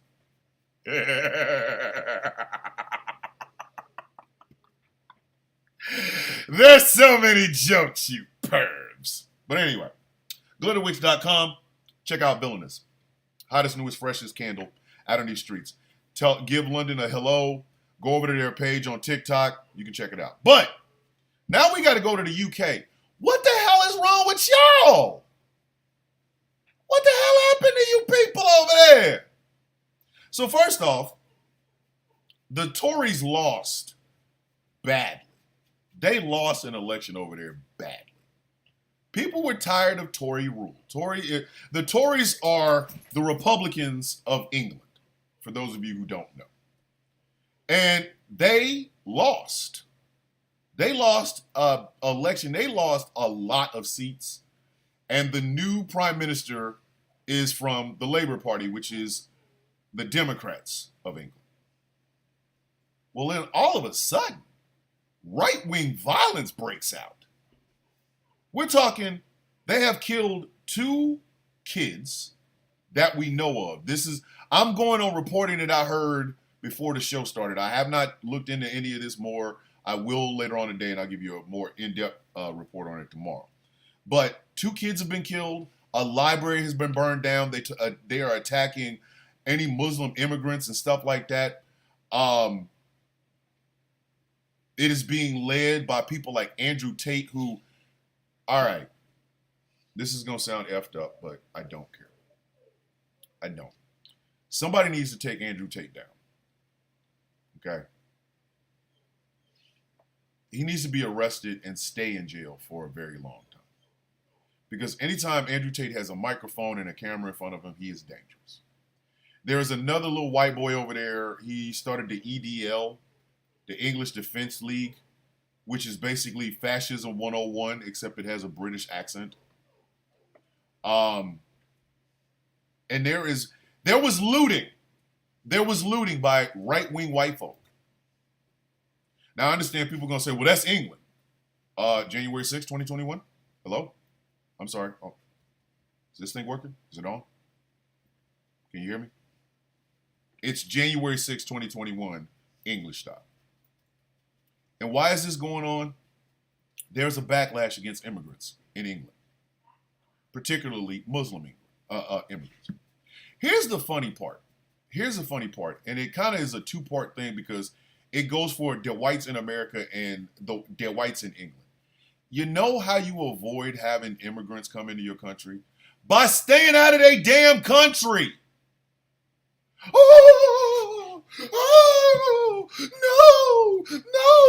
There's so many jokes, you pervs. But anyway, glitterwix.com. Check out Villainous. Hottest, newest, freshest candle out on these streets. Give London a hello. Go over to their page on TikTok. You can check it out. But now we got to go to the UK. What the hell is wrong with y'all? What the hell happened to you people over there? So first off, the Tories lost badly. They lost an election over there badly. People were tired of Tory rule. The Tories are the Republicans of England, for those of you who don't know. And they lost. They lost an election. They lost a lot of seats. And the new prime minister is from the Labour Party, which is the Democrats of England. Well, then all of a sudden, right-wing violence breaks out. We're talking, they have killed 2 kids that we know of. I'm going on reporting that I heard before the show started. I have not looked into any of this more. I will later on today, and I'll give you a more in-depth report on it tomorrow. But 2 kids have been killed. A library has been burned down. They are attacking any Muslim immigrants and stuff like that. It is being led by people like Andrew Tate, who, all right, this is going to sound effed up, but I don't care. I don't. Somebody needs to take Andrew Tate down. Okay? He needs to be arrested and stay in jail for a very long time. Because anytime Andrew Tate has a microphone and a camera in front of him, he is dangerous. There is another little white boy over there. He started the EDL, the English Defense League, which is basically Fascism 101, except it has a British accent. And there was looting. There was looting by right-wing white folk. Now, I understand people are going to say, well, that's England. January 6, 2021? Hello? I'm sorry. Oh, is this thing working? Is it on? Can you hear me? It's January 6, 2021, English style. And why is this going on? There's a backlash against immigrants in England, particularly Muslim immigrants. Here's the funny part. And it kind of is a 2-part thing because it goes for the whites in America and the whites in England. You know how you avoid having immigrants come into your country? By staying out of their damn country. Oh, no,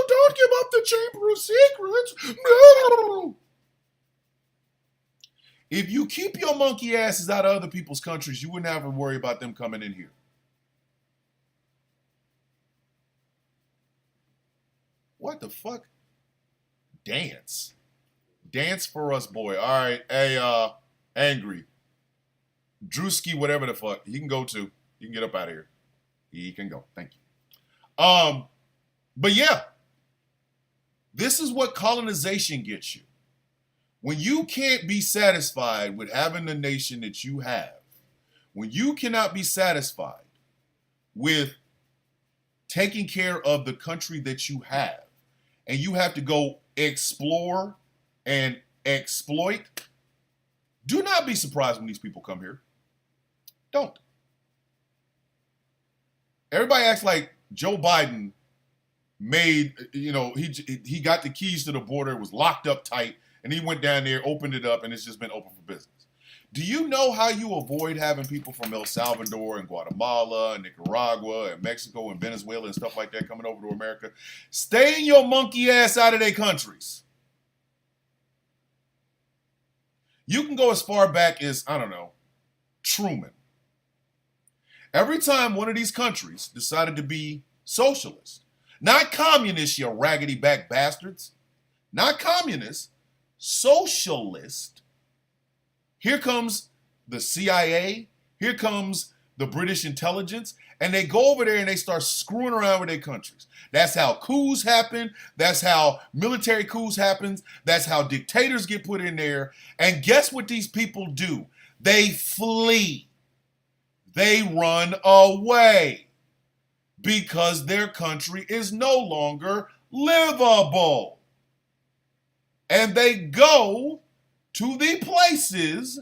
don't give up the Chamber of Secrets. No. If you keep your monkey asses out of other people's countries, you wouldn't have to worry about them coming in here. What the fuck? Dance. Dance for us, boy. All right. Hey, Angry. Drewski, whatever the fuck. He can go too. He can get up out of here. He can go. Thank you. But yeah. This is what colonization gets you. When you can't be satisfied with having the nation that you have, when you cannot be satisfied with taking care of the country that you have, and you have to go explore and exploit, do not be surprised when these people come here. Don't. Everybody acts like Joe Biden made, he got the keys to the border, it was locked up tight, and he went down there, opened it up, and it's just been open for business. Do you know how you avoid having people from El Salvador and Guatemala and Nicaragua and Mexico and Venezuela and stuff like that coming over to America? Stay in your monkey ass out of their countries. You can go as far back as, I don't know, Truman. Every time one of these countries decided to be socialist, not communist, you raggedy back bastards, not communist, socialist, here comes the CIA, here comes the British intelligence, and they go over there and they start screwing around with their countries. That's how coups happen. That's how military coups happen. That's how dictators get put in there. And guess what these people do? They flee. They run away because their country is no longer livable. And they go to the places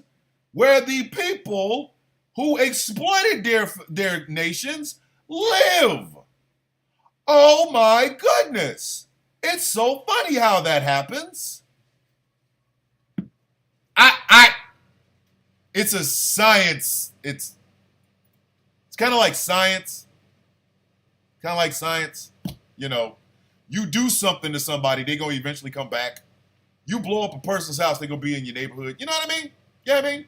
where the people who exploited their nations live. Oh my goodness. It's so funny how that happens. It's a science. It's kind of like science. Kind of like science. You know, you do something to somebody, they're going to eventually come back. You blow up a person's house, they're going to be in your neighborhood. You know what I mean? You know what I mean? You know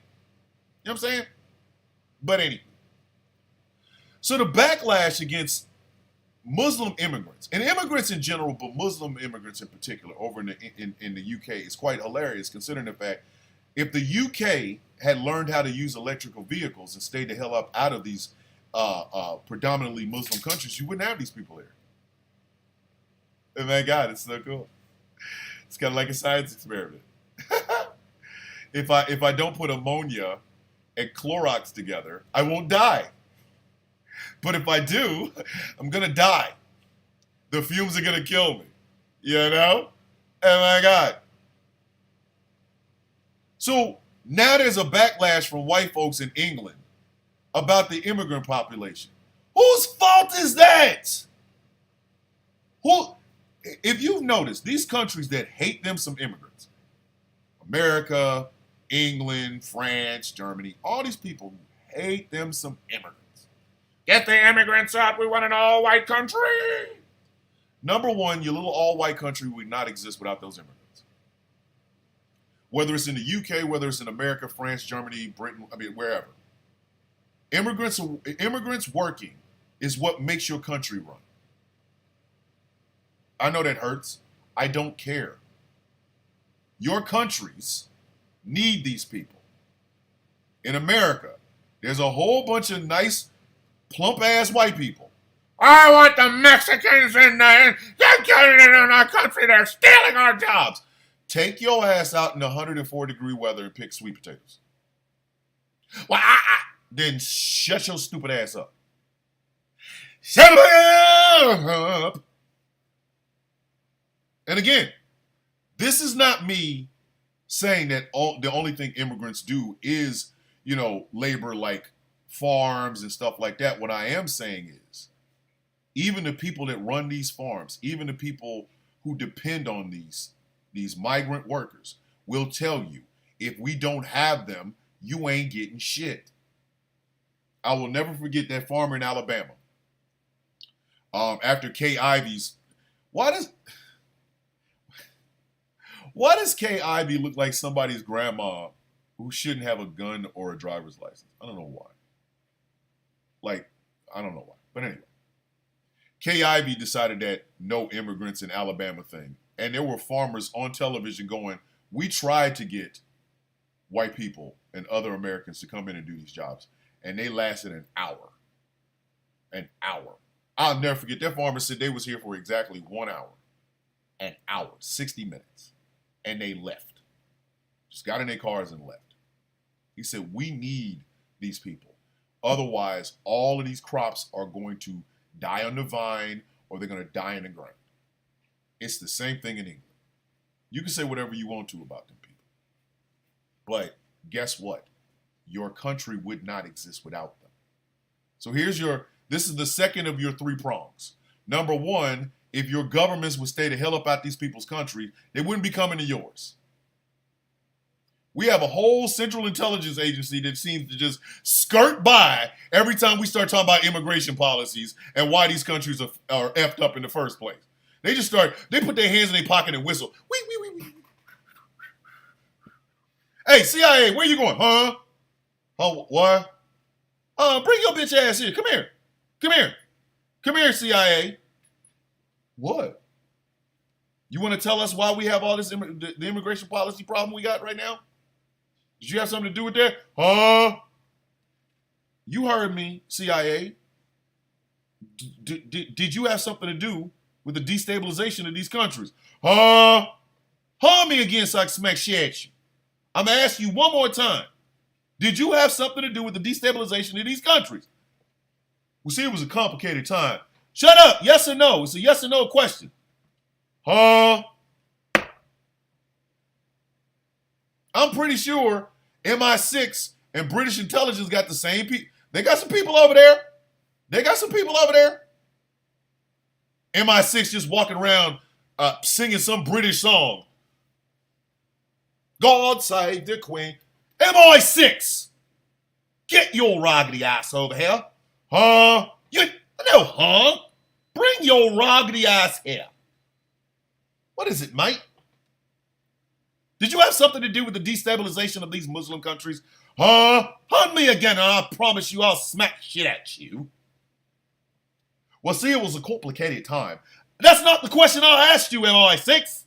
what I'm saying? But anyway. So the backlash against Muslim immigrants, and immigrants in general, but Muslim immigrants in particular, over in the UK is quite hilarious, considering the fact if the UK had learned how to use electrical vehicles and stayed the hell up out of these predominantly Muslim countries, you wouldn't have these people here. And my God, it's so cool. It's kind of like a science experiment. If I don't put ammonia and Clorox together, I won't die. But if I do, I'm gonna die. The fumes are gonna kill me. You know? Oh my God. So now there's a backlash from white folks in England about the immigrant population. Whose fault is that? If you've noticed, these countries that hate them some immigrants, America, England, France, Germany, all these people who hate them some immigrants. Get the immigrants out, we want an all-white country. Number one, your little all-white country would not exist without those immigrants. Whether it's in the UK, whether it's in America, France, Germany, Britain, wherever. Immigrants working is what makes your country run. I know that hurts. I don't care. Your countries need these people. In America, there's a whole bunch of nice, plump-ass white people. I want the Mexicans in there. They're getting in our country. They're stealing our jobs. Take your ass out in 104-degree weather and pick sweet potatoes. Well, then shut your stupid ass up. Shut up. And again, this is not me saying that the only thing immigrants do is, labor like farms and stuff like that. What I am saying is, even the people that run these farms, even the people who depend on these migrant workers will tell you, if we don't have them, you ain't getting shit. I will never forget that farmer in Alabama. After Kay Ivey's, why does Kay Ivey look like somebody's grandma who shouldn't have a gun or a driver's license? I don't know why. I don't know why. But anyway, Kay Ivey decided that no immigrants in Alabama thing. And there were farmers on television going, we tried to get white people and other Americans to come in and do these jobs. And they lasted an hour. An hour. I'll never forget, that farmer said they was here for exactly 1 hour. An hour, 60 minutes. And they left. Just got in their cars and left. He said, we need these people. Otherwise, all of these crops are going to die on the vine or they're going to die in the ground. It's the same thing in England. You can say whatever you want to about them people. But guess what? Your country would not exist without them. So this is the second of your 3 prongs. Number one, if your governments would stay the hell up out these people's country, they wouldn't be coming to yours. We have a whole Central Intelligence Agency that seems to just skirt by every time we start talking about immigration policies and why these countries are effed up in the first place. They put their hands in their pocket and whistle. Wee. Hey, CIA, where you going? Huh? Oh, what? Bring your bitch ass here. Come here. Come here, CIA. What? You want to tell us why we have all this, the immigration policy problem we got right now? Did you have something to do with that? Huh? You heard me, CIA. Did you have something to do with the destabilization of these countries? Huh? Harm me again so I can smack shit at you. I'm going to ask you one more time. Did you have something to do with the destabilization of these countries? Well, see, it was a complicated time. Shut up. Yes or no? It's a yes or no question. Huh? I'm pretty sure MI6 and British intelligence got the same people. They got some people over there. MI6 just walking around singing some British song. God save the Queen. MI6, get your raggedy ass over here. Huh? Huh? Bring your raggedy ass here. What is it, mate? Did you have something to do with the destabilization of these Muslim countries? Huh? Hunt me again and I promise you I'll smack shit at you. Well, see, it was a complicated time. That's not the question I asked you, MI6.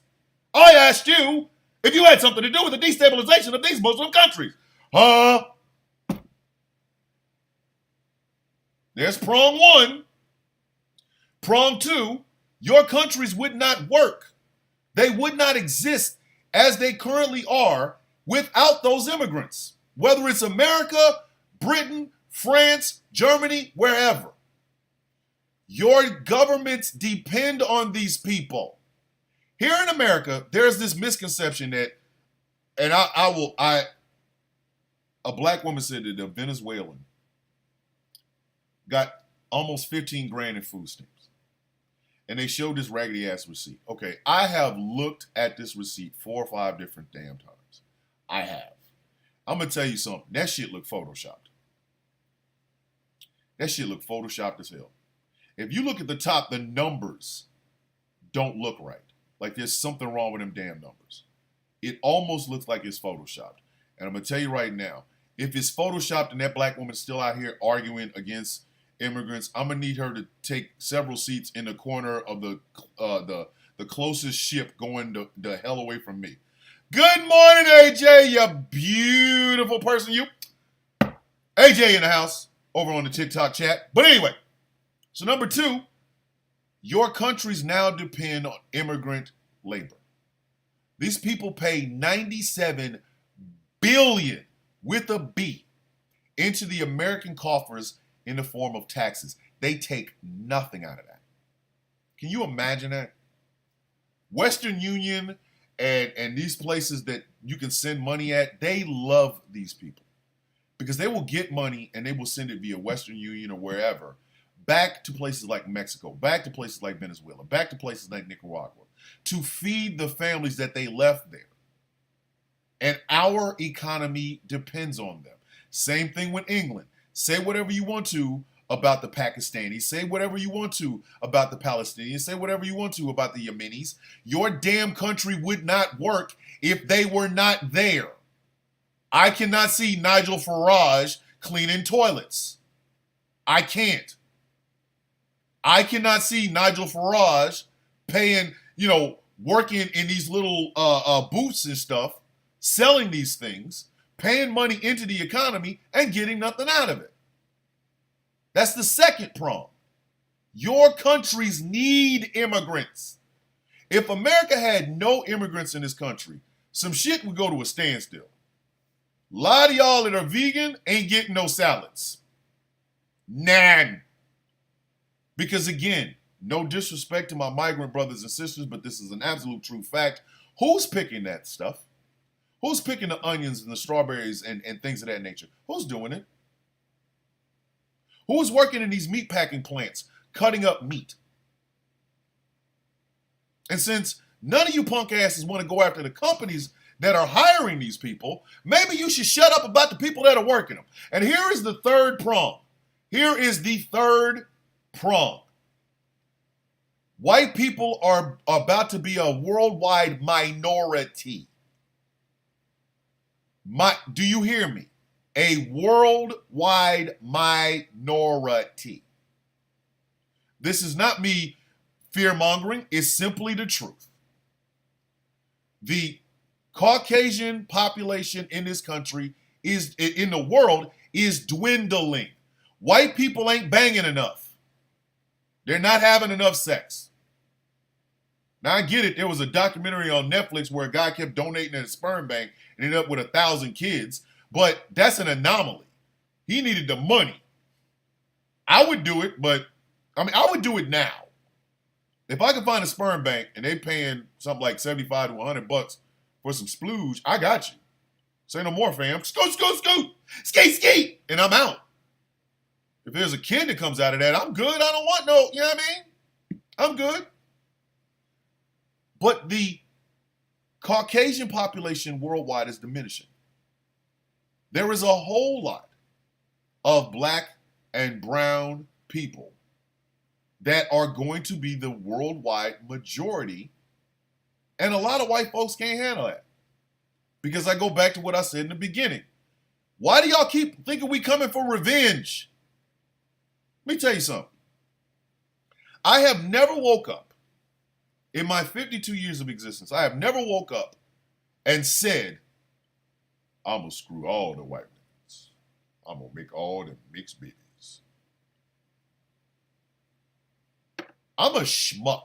I asked you if you had something to do with the destabilization of these Muslim countries. Huh? There's prong one. Prong two, your countries would not work. They would not exist as they currently are without those immigrants. Whether it's America, Britain, France, Germany, wherever. Your governments depend on these people. Here in America, there's this misconception that, and a black woman said that a Venezuelan got almost 15 grand in food stamps. And they showed this raggedy ass receipt. Okay, I have looked at this receipt 4 or 5 different damn times. I have. I'm gonna tell you something. That shit looked photoshopped. That shit looked photoshopped as hell. If you look at the top, the numbers don't look right. Like there's something wrong with them damn numbers. It almost looks like it's photoshopped. And I'm gonna tell you right now, if it's photoshopped and that black woman's still out here arguing against immigrants, I'm gonna need her to take several seats in the corner of the closest ship going the hell away from me. Good morning, AJ, you beautiful person, you. AJ in the house over on the TikTok chat. But anyway, so number 2, your countries now depend on immigrant labor. These people pay $97 billion with a B into the American coffers in the form of taxes. They take nothing out of that. Can you imagine that? Western Union and these places that you can send money at, they love these people because they will get money and they will send it via Western Union or wherever back to places like Mexico, back to places like Venezuela, back to places like Nicaragua to feed the families that they left there. And our economy depends on them. Same thing with England. Say whatever you want to about the Pakistanis. Say whatever you want to about the Palestinians. Say whatever you want to about the Yemenis. Your damn country would not work if they were not there. I cannot see Nigel Farage cleaning toilets. I can't. I cannot see Nigel Farage paying, working in these little booths and stuff, selling these things, paying money into the economy and getting nothing out of it. That's the second prong. Your countries need immigrants. If America had no immigrants in this country, some shit would go to a standstill. A lot of y'all that are vegan ain't getting no salads. None. Because again, no disrespect to my migrant brothers and sisters, but this is an absolute true fact. Who's picking that stuff? Who's picking the onions and the strawberries and things of that nature? Who's doing it? Who's working in these meat packing plants, cutting up meat? And since none of you punk asses want to go after the companies that are hiring these people, maybe you should shut up about the people that are working them. And here is the third prong. Here is the third prong. White people are about to be a worldwide minority. Do you hear me? A worldwide minority. This is not me fear-mongering. It's simply the truth. The Caucasian population in this country in the world is dwindling. White people ain't banging enough. They're not having enough sex. Now I get it. There was a documentary on Netflix where a guy kept donating at a sperm bank and ended up with 1,000 kids. But that's an anomaly. He needed the money. I would do it, but I would do it now. If I could find a sperm bank and they paying something like $75 to $100 for some splooge, I got you. Say no more, fam. Scoot, scoot, scoot. Skate, skate. And I'm out. If there's a kid that comes out of that, I'm good. I don't want no, you know what I mean? I'm good. But the Caucasian population worldwide is diminishing. There is a whole lot of black and brown people that are going to be the worldwide majority, and a lot of white folks can't handle that. Because I go back to what I said in the beginning. Why do y'all keep thinking we coming for revenge? Let me tell you something. I have never woke up in my 52 years of existence. I have never woke up and said, I'm going to screw all the white niggas. I'm going to make all the mixed babies. I'm a schmuck.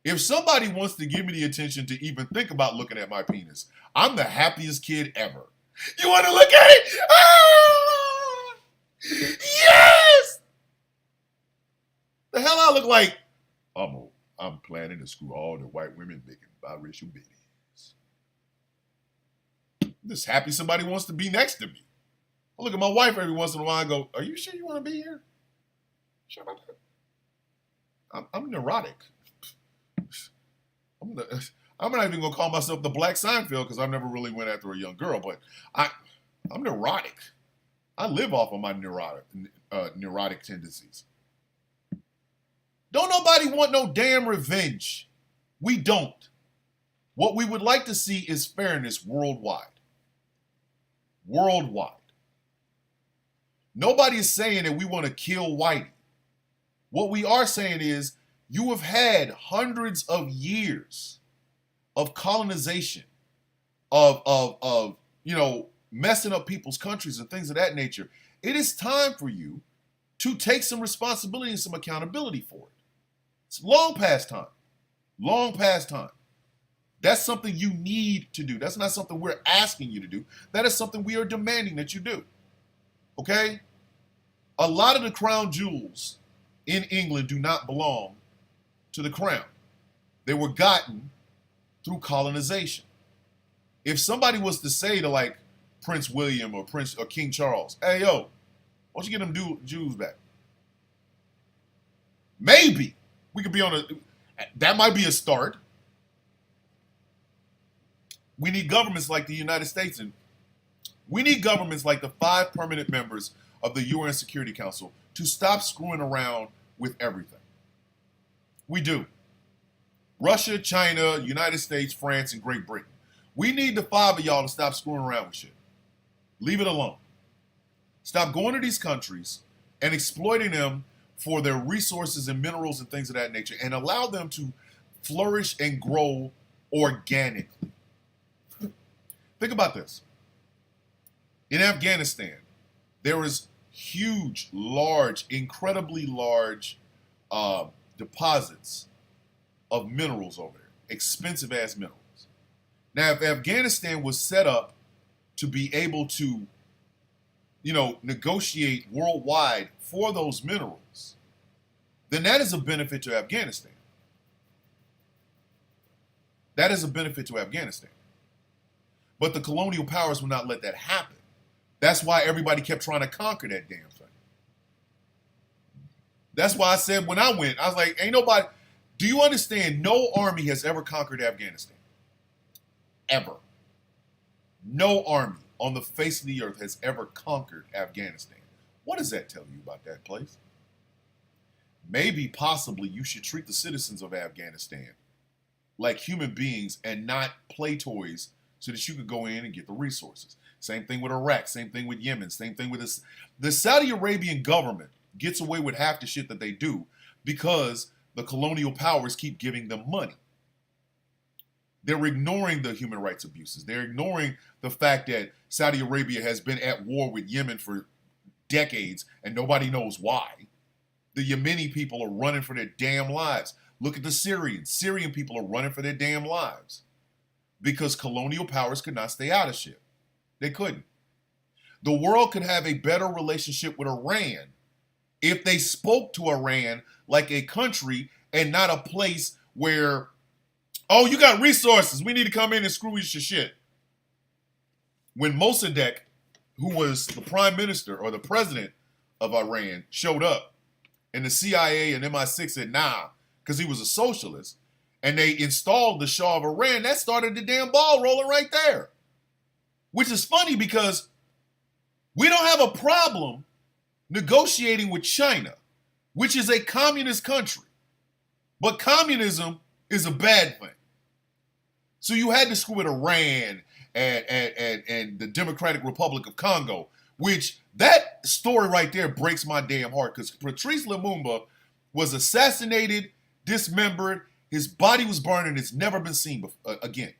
If somebody wants to give me the attention to even think about looking at my penis, I'm the happiest kid ever. You want to look at it? Ah! Yes! The hell I look like? I'm planning to screw all the white women making biracial babies. I'm just happy somebody wants to be next to me. I look at my wife every once in a while and go, are you sure you want to be here? Sure about that? I'm neurotic. I'm not even gonna call myself the Black Seinfeld because I never really went after a young girl, but I'm neurotic. I live off of my neurotic tendencies. Don't nobody want no damn revenge. We don't. What we would like to see is fairness worldwide. Worldwide. Nobody is saying that we want to kill Whitey. What we are saying is you have had hundreds of years of colonization, of messing up people's countries and things of that nature. It is time for you to take some responsibility and some accountability for it. It's long past time. Long past time. That's something you need to do. That's not something we're asking you to do. That is something we are demanding that you do. Okay? A lot of the crown jewels in England do not belong to the crown. They were gotten through colonization. If somebody was to say to like Prince William or King Charles, hey yo, why don't you get them Jews back? Maybe we could be that might be a start. We need governments like the United States, and we need governments like the 5 permanent members of the UN Security Council to stop screwing around with everything. We do. Russia, China, United States, France, and Great Britain. We need the 5 of y'all to stop screwing around with shit. Leave it alone. Stop going to these countries and exploiting them for their resources and minerals and things of that nature, and allow them to flourish and grow organically. Think about this. In Afghanistan, there is huge, large, incredibly large deposits of minerals over there, expensive ass minerals. Now, if Afghanistan was set up to be able to, negotiate worldwide for those minerals, then that is a benefit to Afghanistan. That is a benefit to Afghanistan. But the colonial powers would not let that happen. That's why everybody kept trying to conquer that damn thing. That's why I said when I went, I was like, ain't nobody, do you understand? No army has ever conquered Afghanistan. Ever. No army on the face of the earth has ever conquered Afghanistan. What does that tell you about that place? Maybe, possibly, you should treat the citizens of Afghanistan like human beings and not play toys so that you could go in and get the resources. Same thing with Iraq, same thing with Yemen, same thing with this. The Saudi Arabian government gets away with half the shit that they do because the colonial powers keep giving them money. They're ignoring the human rights abuses. They're ignoring the fact that Saudi Arabia has been at war with Yemen for decades and nobody knows why. The Yemeni people are running for their damn lives. Look at the Syrians. Syrian people are running for their damn lives because colonial powers could not stay out of shit. They couldn't. The world could have a better relationship with Iran if they spoke to Iran like a country and not a place where, oh, you got resources, we need to come in and screw your shit. When Mossadegh, who was the prime minister or the president of Iran, showed up, and the CIA and MI6 said, nah, because he was a socialist, and they installed the Shah of Iran, that started the damn ball rolling right there. Which is funny because we don't have a problem negotiating with China, which is a communist country. But communism is a bad thing. So you had to screw with Iran and the Democratic Republic of Congo, which that story right there breaks my damn heart because Patrice Lumumba was assassinated, dismembered, his body was burned, and it's never been seen again.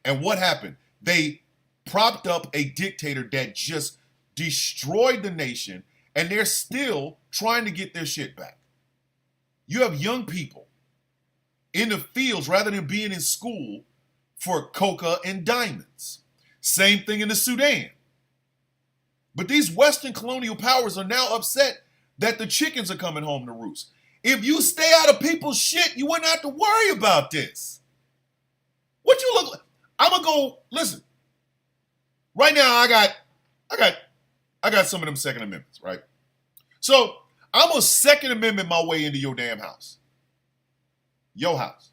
And what happened? They propped up a dictator that just destroyed the nation, and they're still trying to get their shit back. You have young people in the fields rather than being in school for coca and diamonds. Same thing in the Sudan. But these Western colonial powers are now upset that the chickens are coming home to roost. If you stay out of people's shit, you wouldn't have to worry about this. What you look like? I'm gonna go, listen. Right now, I got some of them Second Amendments, right? So I'm gonna Second Amendment my way into your damn house. Your house.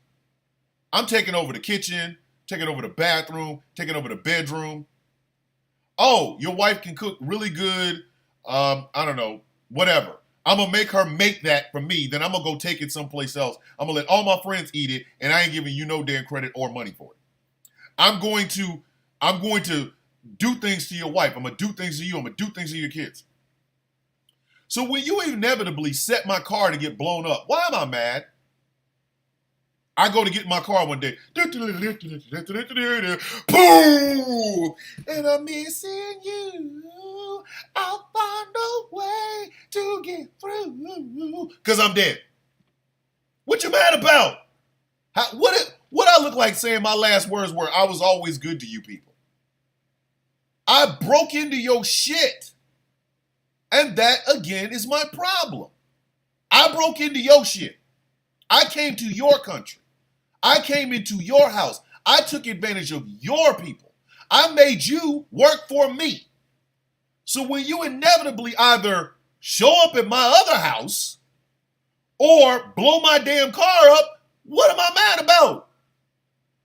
I'm taking over the kitchen, taking over the bathroom, taking over the bedroom. Oh, your wife can cook really good, I don't know, whatever. I'm going to make her make that for me. Then I'm going to go take it someplace else. I'm going to let all my friends eat it, and I ain't giving you no damn credit or money for it. I'm going to do things to your wife. I'm going to do things to you. I'm going to do things to your kids. So when you inevitably set my car to get blown up, why am I mad? I go to get in my car one day. Boom! And I'm missing you. I'll find a way to get through. Because I'm dead. What you mad about? What I look like saying my last words were, I was always good to you people. I broke into your shit. And that, again, is my problem. I broke into your shit. I came to your country. I came into your house. I took advantage of your people. I made you work for me. So when you inevitably either show up at my other house or blow my damn car up, what am I mad about?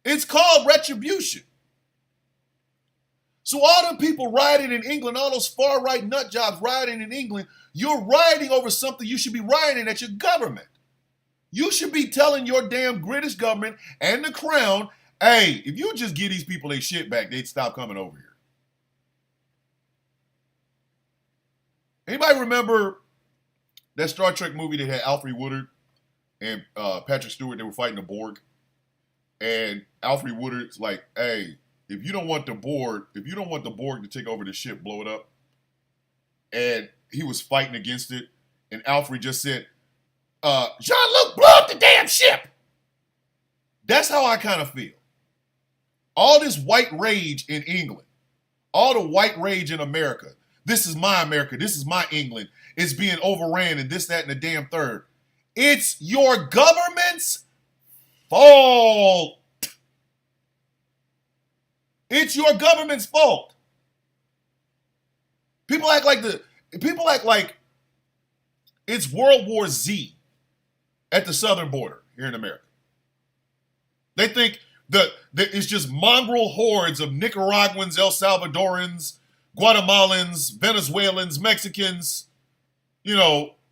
It's called retribution. So all the people rioting in England, all those far-right nut jobs rioting in England, you're rioting over something you should be rioting at your government. You should be telling your damn British government and the crown, hey, if you just give these people their shit back, they'd stop coming over here. Anybody remember that Star Trek movie that had Alfred Woodard and Patrick Stewart? They were fighting the Borg. And Alfred Woodard's like, hey, if you don't want the Borg to take over the ship, blow it up. And he was fighting against it. And Alfred just said, Jean-Luc, blow up the damn ship. That's how I kind of feel. All this white rage in England, all the white rage in America, this is my America, this is my England, it's being overran and this, that, and the damn third. It's your government's fault. It's your government's fault. People act like it's World War Z at the southern border here in America. They think that it's just mongrel hordes of Nicaraguans, El Salvadorans, Guatemalans, Venezuelans, Mexicans,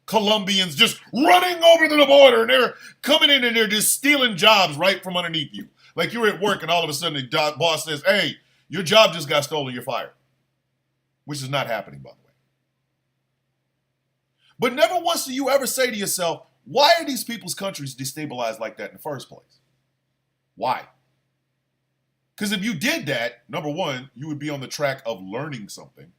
Colombians just running over to the border, and they're coming in and they're just stealing jobs right from underneath you. Like you're at work and all of a sudden the boss says, hey, your job just got stolen, you're fired. Which is not happening, by the way. But never once do you ever say to yourself, why are these people's countries destabilized like that in the first place? Why? Because if you did that, number one, you would be on the track of learning something.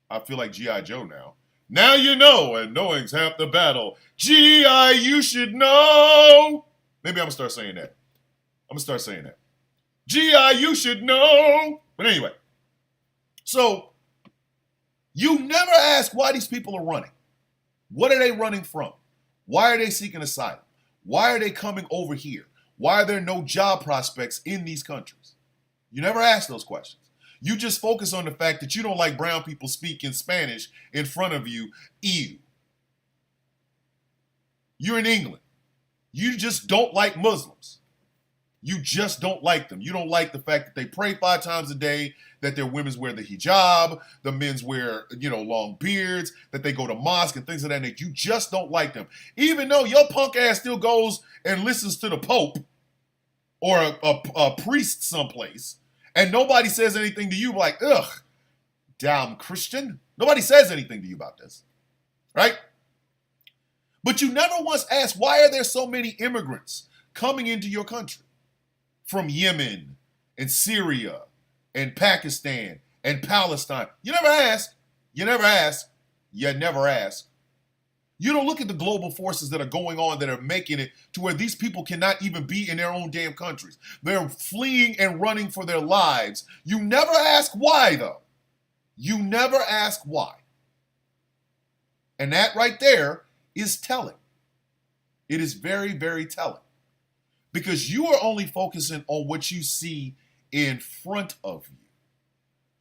I feel like G.I. Joe now. Now you know, and knowing's half the battle. G.I., you should know. Maybe I'm going to start saying that. G.I., you should know. But anyway, so you never ask why these people are running. What are they running from? Why are they seeking asylum? Why are they coming over here? Why are there no job prospects in these countries? You never ask those questions. You just focus on the fact that you don't like brown people speaking Spanish in front of you. Ew. You're in England. You just don't like Muslims. You just don't like them. You don't like the fact that they pray 5 times a day, that their women's wear the hijab, the men's wear, long beards, that they go to mosque and things of that nature. You just don't like them. Even though your punk ass still goes and listens to the Pope or a priest someplace, and nobody says anything to you like, ugh, damn Christian. Nobody says anything to you about this, right? But you never once ask, why are there so many immigrants coming into your country from Yemen and Syria and Pakistan and Palestine? You never ask. You never ask. You never ask. You don't look at the global forces that are going on that are making it to where these people cannot even be in their own damn countries. They're fleeing and running for their lives. You never ask why, though. You never ask why. And that right there is telling. It is very, very telling. Because you are only focusing on what you see in front of you.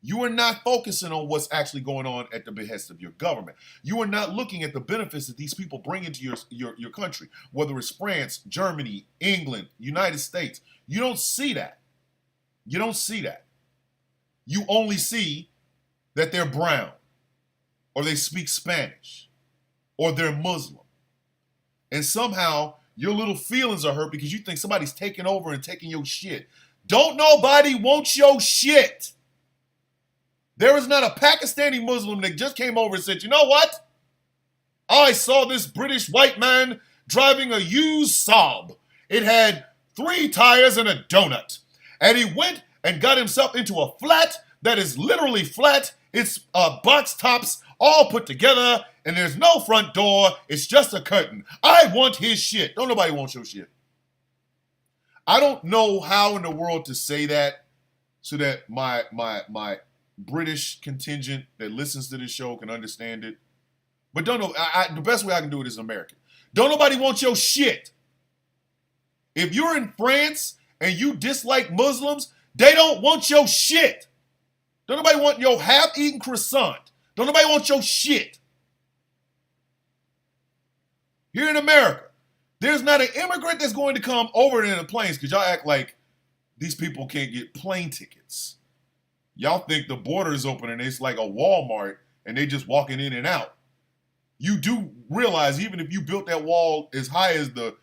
You are not focusing on what's actually going on at the behest of your government. You are not looking at the benefits that these people bring into your country, whether it's France, Germany, England, United States. You don't see that. You don't see that. You only see that they're brown, or they speak Spanish, or they're Muslim. And somehow your little feelings are hurt because you think somebody's taking over and taking your shit. Don't nobody want your shit. There is not a Pakistani Muslim that just came over and said, you know what? I saw this British white man driving a used Saab. It had 3 tires and a donut. And he went and got himself into a flat that is literally flat. It's box tops all put together, and there's no front door. It's just a curtain. I want his shit. Don't nobody want your shit. I don't know how in the world to say that so that my British contingent that listens to this show can understand it. But don't know. The best way I can do it is American. Don't nobody want your shit. If you're in France and you dislike Muslims, they don't want your shit. Don't nobody want your half-eaten croissant. Don't nobody want your shit. Here in America, there's not an immigrant that's going to come over in the planes because y'all act like these people can't get plane tickets. Y'all think the border is open and it's like a Walmart and they just walking in and out. You do realize even if you built that wall as high as the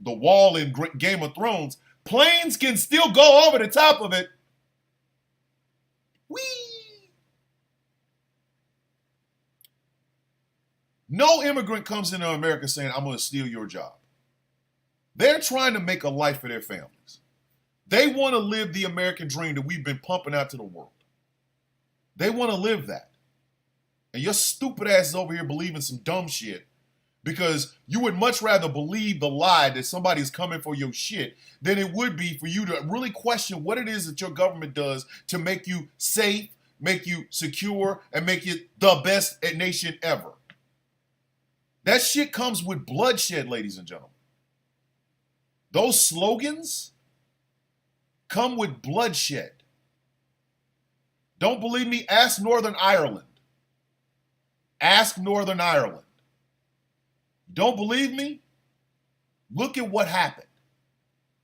wall in Game of Thrones, planes can still go over the top of it. Whee! No immigrant comes into America saying, I'm going to steal your job. They're trying to make a life for their families. They want to live the American dream that we've been pumping out to the world. They want to live that. And your stupid ass is over here believing some dumb shit because you would much rather believe the lie that somebody's coming for your shit than it would be for you to really question what it is that your government does to make you safe, make you secure, and make you the best nation ever. That shit comes with bloodshed, ladies and gentlemen. Those slogans come with bloodshed. Don't believe me? Ask Northern Ireland. Ask Northern Ireland. Don't believe me? Look at what happened.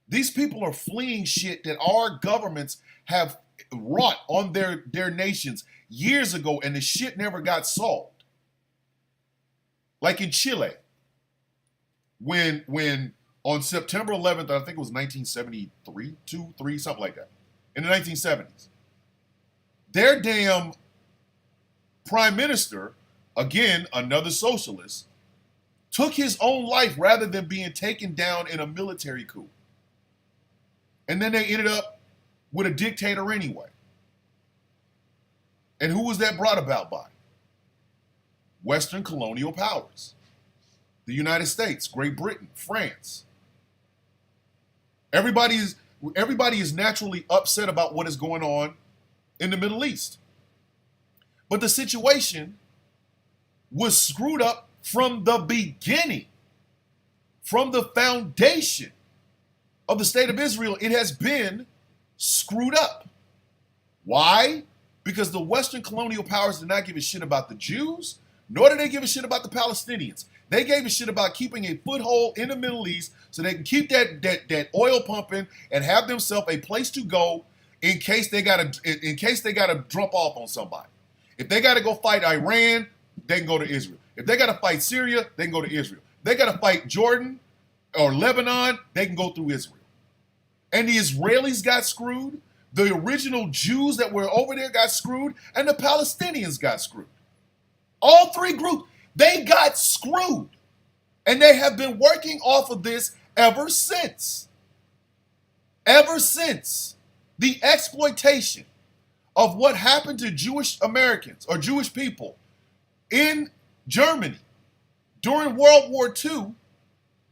These people are fleeing shit that our governments have wrought on their nations years ago, and the shit never got solved. Like in Chile, when on September 11th, I think it was 1973, 2, 3, something like that, in the 1970s, their damn prime minister, again, another socialist, took his own life rather than being taken down in a military coup. And then they ended up with a dictator anyway. And who was that brought about by? Western colonial powers. The United States, Great Britain, France. Everybody is naturally upset about what is going on in the Middle East. But the situation was screwed up from the beginning. From the foundation of the state of Israel, it has been screwed up. Why? Because the Western colonial powers did not give a shit about the Jews, nor did they give a shit about the Palestinians. They gave a shit about keeping a foothold in the Middle East so they can keep that oil pumping and have themselves a place to go in case they gotta drop off on somebody. If they gotta go fight Iran, they can go to Israel. If they gotta fight Syria, they can go to Israel. If they gotta fight Jordan or Lebanon, they can go through Israel. And the Israelis got screwed. The original Jews that were over there got screwed, and the Palestinians got screwed. All three groups, they got screwed. And they have been working off of this ever since. Ever since. The exploitation of what happened to Jewish Americans or Jewish people in Germany During World War II,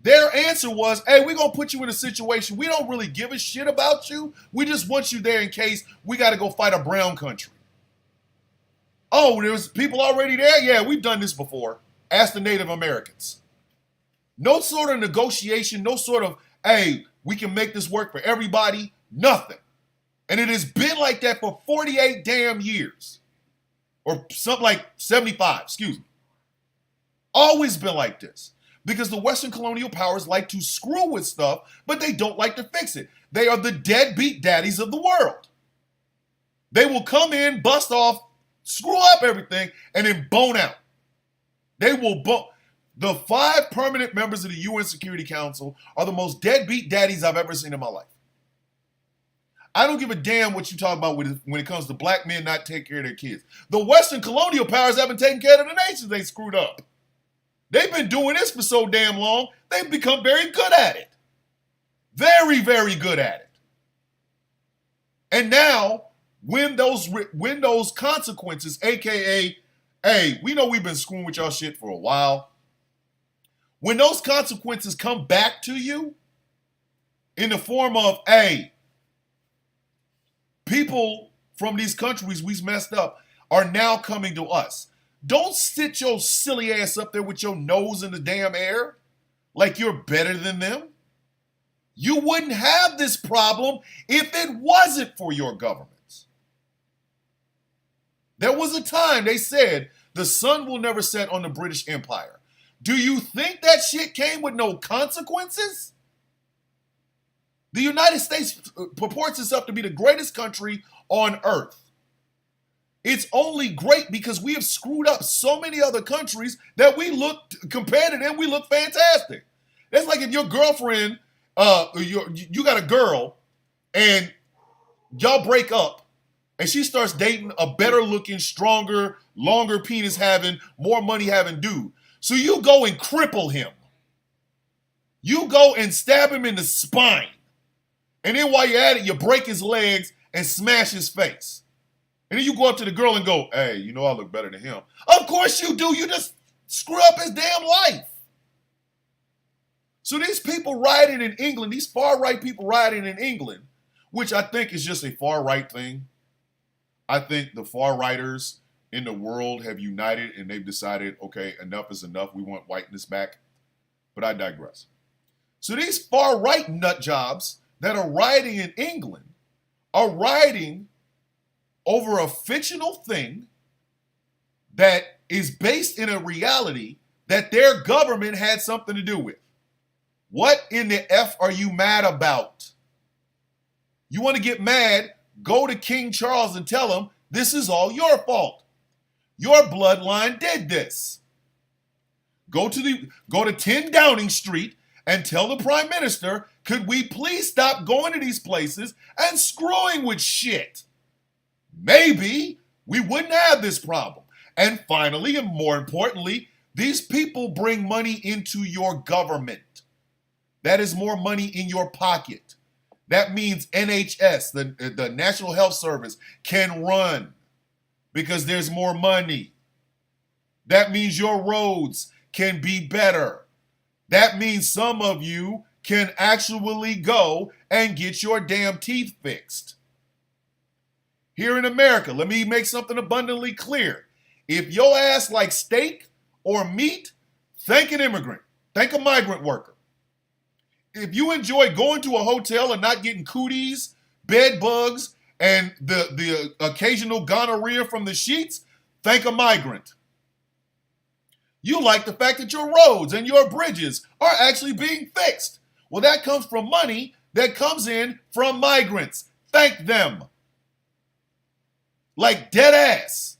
their answer was, hey, we're going to put you in a situation. We don't really give a shit about you. We just want you there in case we got to go fight a brown country. Oh, there's people already there? Yeah, we've done this before. Ask the Native Americans. No sort of negotiation, no sort of, hey, we can make this work for everybody. Nothing. And it has been like that for 48 damn years. Or something like 75, excuse me. Always been like this. Because the Western colonial powers like to screw with stuff, but they don't like to fix it. They are the deadbeat daddies of the world. They will come in, bust off, screw up everything, and then bone out. They will bone. The 5 permanent members of the UN Security Council are the most deadbeat daddies I've ever seen in my life. I don't give a damn what you talk about when it comes to black men not taking care of their kids. The Western colonial powers haven't taken care of the nations they screwed up. They've been doing this for so damn long, they've become very good at it. Very, very good at it. And now, when those consequences, aka, hey, we know we've been screwing with y'all shit for a while. When those consequences come back to you in the form of, hey, people from these countries we messed up are now coming to us. Don't sit your silly ass up there with your nose in the damn air like you're better than them. You wouldn't have this problem if it wasn't for your governments. There was a time they said the sun will never set on the British Empire. Do you think that shit came with no consequences? The United States purports itself to be the greatest country on earth. It's only great because we have screwed up so many other countries that we look, compared to them, we look fantastic. That's like if your girlfriend, you got a girl and y'all break up and she starts dating a better looking, stronger, longer penis having, more money having dude. So you go and cripple him. You go and stab him in the spine. And then while you're at it, you break his legs and smash his face. And then you go up to the girl and go, hey, you know I look better than him. Of course you do. You just screw up his damn life. So these people rioting in England, these far-right people rioting in England, which I think is just a far-right thing. I think the far-righters in the world have united and they've decided, okay, enough is enough. We want whiteness back. But I digress. So these far-right nut jobs that are rioting in England are rioting over a fictional thing that is based in a reality that their government had something to do with. What in the F are you mad about? You want to get mad, go to King Charles and tell him this is all your fault. Your bloodline did this. Go to 10 Downing Street and tell the Prime Minister, could we please stop going to these places and screwing with shit? Maybe we wouldn't have this problem. And finally, and more importantly, these people bring money into your government. That is more money in your pocket. That means NHS, the National Health Service, can run because there's more money. That means your roads can be better. That means some of you can actually go and get your damn teeth fixed. Here in America, let me make something abundantly clear. If your ass likes steak or meat, thank an immigrant. Thank a migrant worker. If you enjoy going to a hotel and not getting cooties, bed bugs, and the occasional gonorrhea from the sheets, thank a migrant. You like the fact that your roads and your bridges are actually being fixed. Well, that comes from money that comes in from migrants. Thank them. Like dead ass.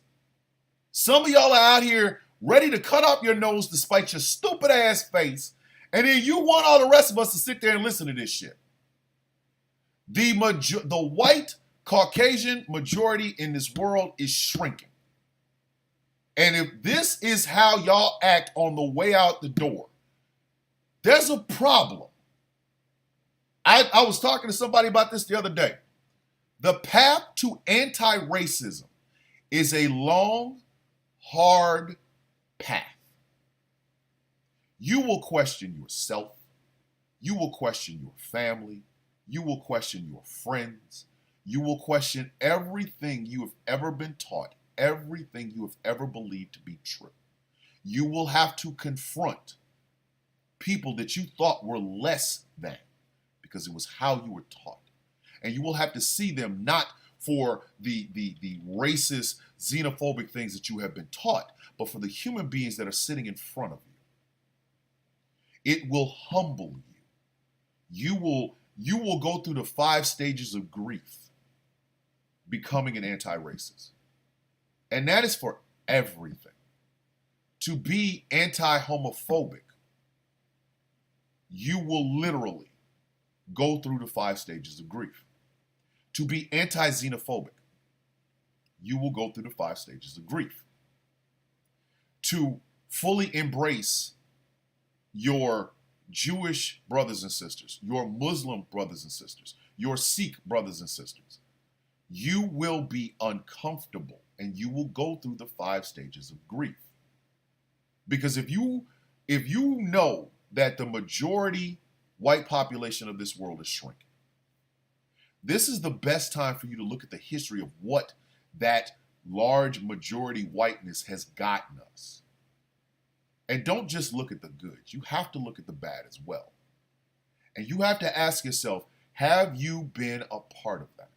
Some of y'all are out here ready to cut off your nose to spite your stupid ass face, and then you want all the rest of us to sit there and listen to this shit. The white Caucasian majority in this world is shrinking. And if this is how y'all act on the way out the door, there's a problem. I was talking to somebody about this the other day. The path to anti-racism is a long, hard path. You will question yourself. You will question your family. You will question your friends. You will question everything you have ever been taught, everything you have ever believed to be true. You will have to confront people that you thought were less than because it was how you were taught. And you will have to see them not for the racist, xenophobic things that you have been taught, but for the human beings that are sitting in front of you. It will humble you. You will go through the 5 stages of grief becoming an anti-racist. And that is for everything. To be anti-homophobic, you will literally go through the 5 stages of grief. To be anti-xenophobic, you will go through the 5 stages of grief. To fully embrace your Jewish brothers and sisters, your Muslim brothers and sisters, your Sikh brothers and sisters, you will be uncomfortable and you will go through the 5 stages of grief. Because if you know that the majority white population of this world is shrinking, this is the best time for you to look at the history of what that large majority whiteness has gotten us. And don't just look at the good. You have to look at the bad as well. And you have to ask yourself, have you been a part of that?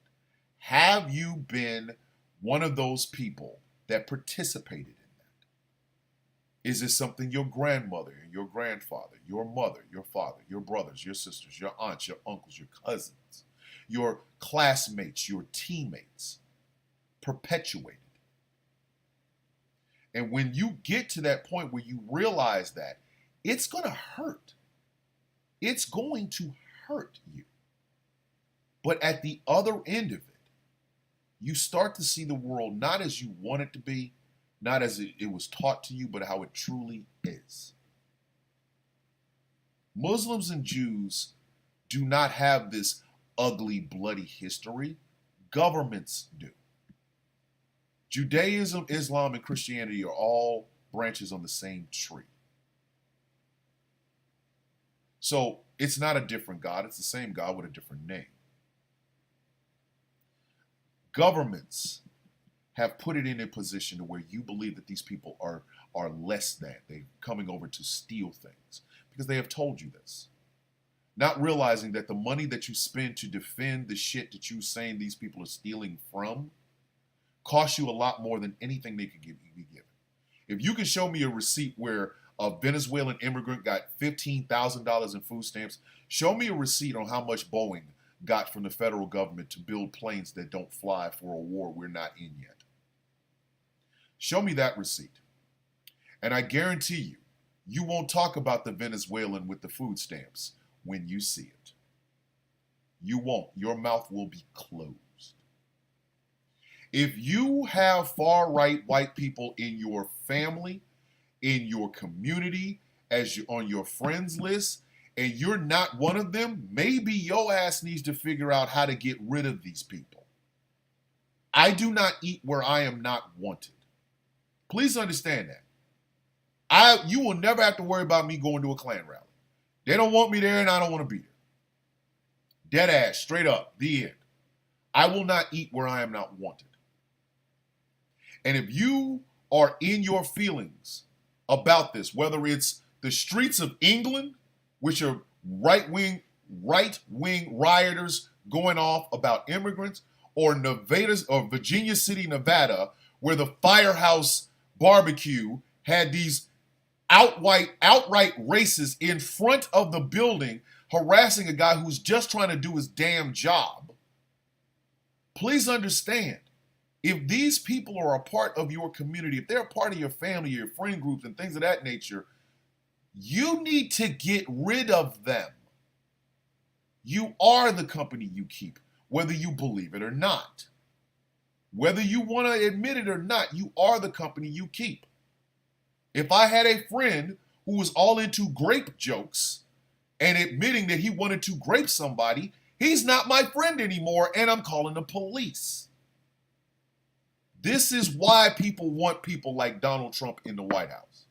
Have you been one of those people that participated in that? Is it something your grandmother, your grandfather, your mother, your father, your brothers, your sisters, your aunts, your uncles, your cousins, your classmates, your teammates perpetuated? And when you get to that point where you realize that, it's going to hurt. It's going to hurt you. But at the other end of it, you start to see the world not as you want it to be, not as it was taught to you, but how it truly is. Muslims and Jews do not have this ugly, bloody history. Governments do. Judaism, Islam, and Christianity are all branches on the same tree. So it's not a different God. It's the same God with a different name. Governments have put it in a position to where you believe that these people are less than. They're coming over to steal things because they have told you this. Not realizing that the money that you spend to defend the shit that you're saying these people are stealing from costs you a lot more than anything they could be given. If you can show me a receipt where a Venezuelan immigrant got $15,000 in food stamps, show me a receipt on how much Boeing got from the federal government to build planes that don't fly for a war we're not in yet. Show me that receipt. And I guarantee you, you won't talk about the Venezuelan with the food stamps when you see it. You won't. Your mouth will be closed. If you have far-right white people in your family, in your community, on your friends list, and you're not one of them, maybe your ass needs to figure out how to get rid of these people. I do not eat where I am not wanted. Please understand that. You will never have to worry about me going to a Klan rally. They don't want me there and I don't want to be there. Dead ass, straight up, the end. I will not eat where I am not wanted. And if you are in your feelings about this, whether it's the streets of England, which are right-wing rioters going off about immigrants, or Nevada, or Virginia City, Nevada, where the Firehouse Barbecue had these outright racists in front of the building harassing a guy who's just trying to do his damn job. Please understand, if these people are a part of your community, if they're a part of your family, your friend groups, and things of that nature, you need to get rid of them. You are the company you keep, whether you believe it or not. Whether you want to admit it or not, you are the company you keep. If I had a friend who was all into grape jokes and admitting that he wanted to grape somebody, he's not my friend anymore, and I'm calling the police. This is why people want people like Donald Trump in the White House.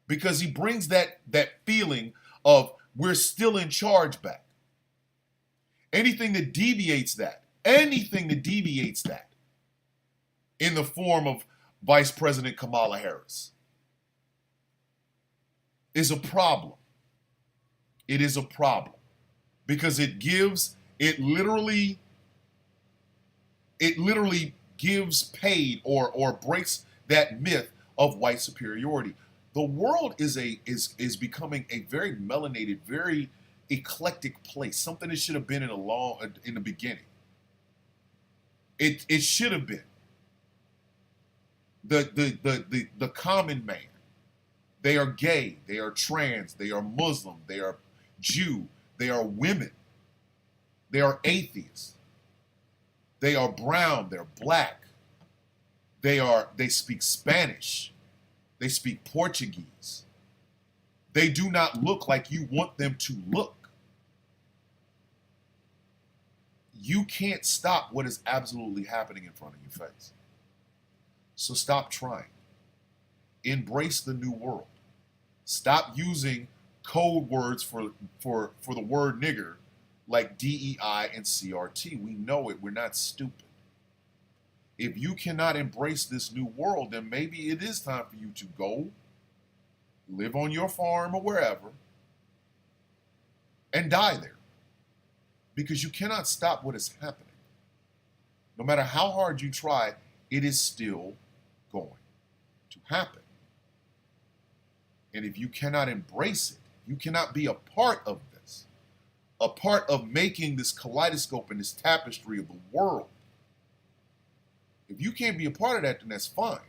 because he brings that feeling of we're still in charge back. Anything that deviates that in the form of Vice President Kamala Harris is a problem. It is a problem because it literally gives paid or breaks that myth of white superiority. The world is becoming a very melanated, very eclectic place. Something that should have been in the beginning. It should have been. The common man. They are gay, they are trans, they are Muslim, they are Jew, they are women, they are atheists, they are brown, they're black, they speak Spanish, they speak Portuguese. They do not look like you want them to look. You can't stop what is absolutely happening in front of your face. So stop trying. Embrace the new world. Stop using code words for the word nigger like DEI and CRT. We know it. We're not stupid. If you cannot embrace this new world, then maybe it is time for you to go live on your farm or wherever and die there. Because you cannot stop what is happening. No matter how hard you try, it is still going to happen. And if you cannot embrace it, you cannot be a part of this, a part of making this kaleidoscope and this tapestry of the world. If you can't be a part of that, then that's fine.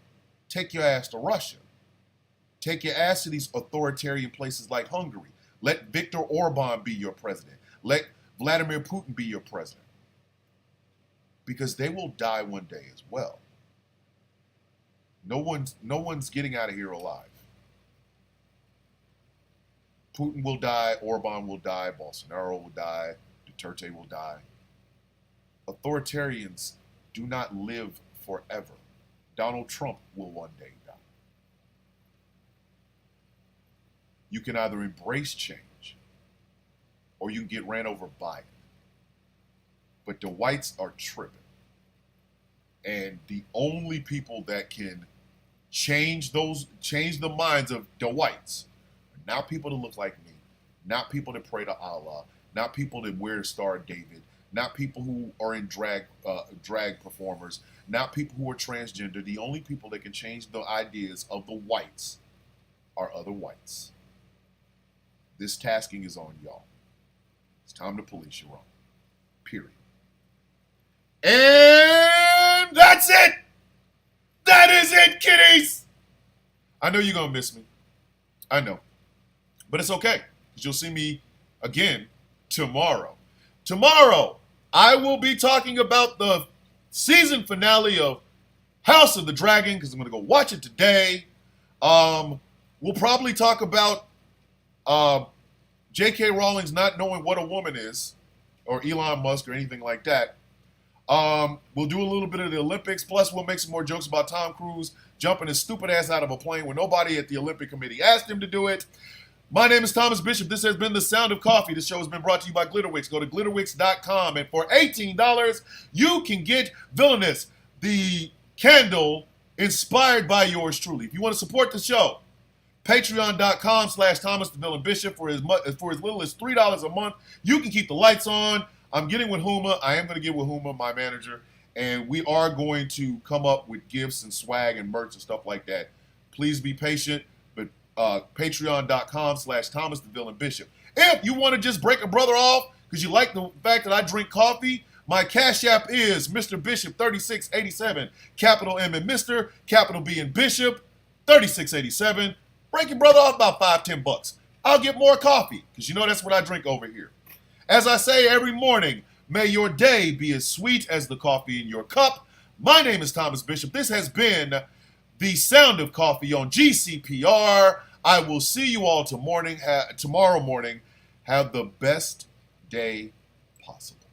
Take your ass to Russia. Take your ass to these authoritarian places like Hungary. Let Viktor Orban be your president. Let Vladimir Putin be your president. Because they will die one day as well. No one's getting out of here alive. Putin will die, Orban will die, Bolsonaro will die, Duterte will die. Authoritarians do not live forever. Donald Trump will one day die. You can either embrace change or you can get ran over by it. But the whites are tripping. And the only people that can change the minds of the whites are not people that look like me, not people that pray to Allah, not people that wear Star of David, not people who are in drag performers, not people who are transgender. The only people that can change the ideas of the whites are other whites. This tasking is on y'all. It's time to police your own. Period. And that's it. That is it, kiddies. I know you're going to miss me. I know. But it's okay, because you'll see me again tomorrow. Tomorrow, I will be talking about the season finale of House of the Dragon, because I'm going to go watch it today. We'll probably talk about J.K. Rowling's not knowing what a woman is, or Elon Musk or anything like that. We'll do a little bit of the Olympics, plus we'll make some more jokes about Tom Cruise jumping his stupid ass out of a plane when nobody at the Olympic Committee asked him to do it. My name is Thomas Bishop. This has been The Sound of Coffee. This show has been brought to you by Glitterwix. Go to glitterwix.com, and for $18, you can get Villainous, the candle inspired by yours truly. If you want to support the show, patreon.com/Thomas the Villain Bishop. For as little as $3 a month, you can keep the lights on. I'm getting with Huma. I am going to get with Huma, my manager, and we are going to come up with gifts and swag and merch and stuff like that. Please be patient, but patreon.com/Thomas the Villain Bishop. If you want to just break a brother off because you like the fact that I drink coffee, my Cash App is Mr. Bishop 3687, capital M in Mr., capital B in Bishop, 3687. Break your brother off about $5-10. I'll get more coffee because you know that's what I drink over here. As I say every morning, may your day be as sweet as the coffee in your cup. My name is Thomas Bishop. This has been The Sound of Coffee on GCPR. I will see you all tomorrow morning. Have the best day possible.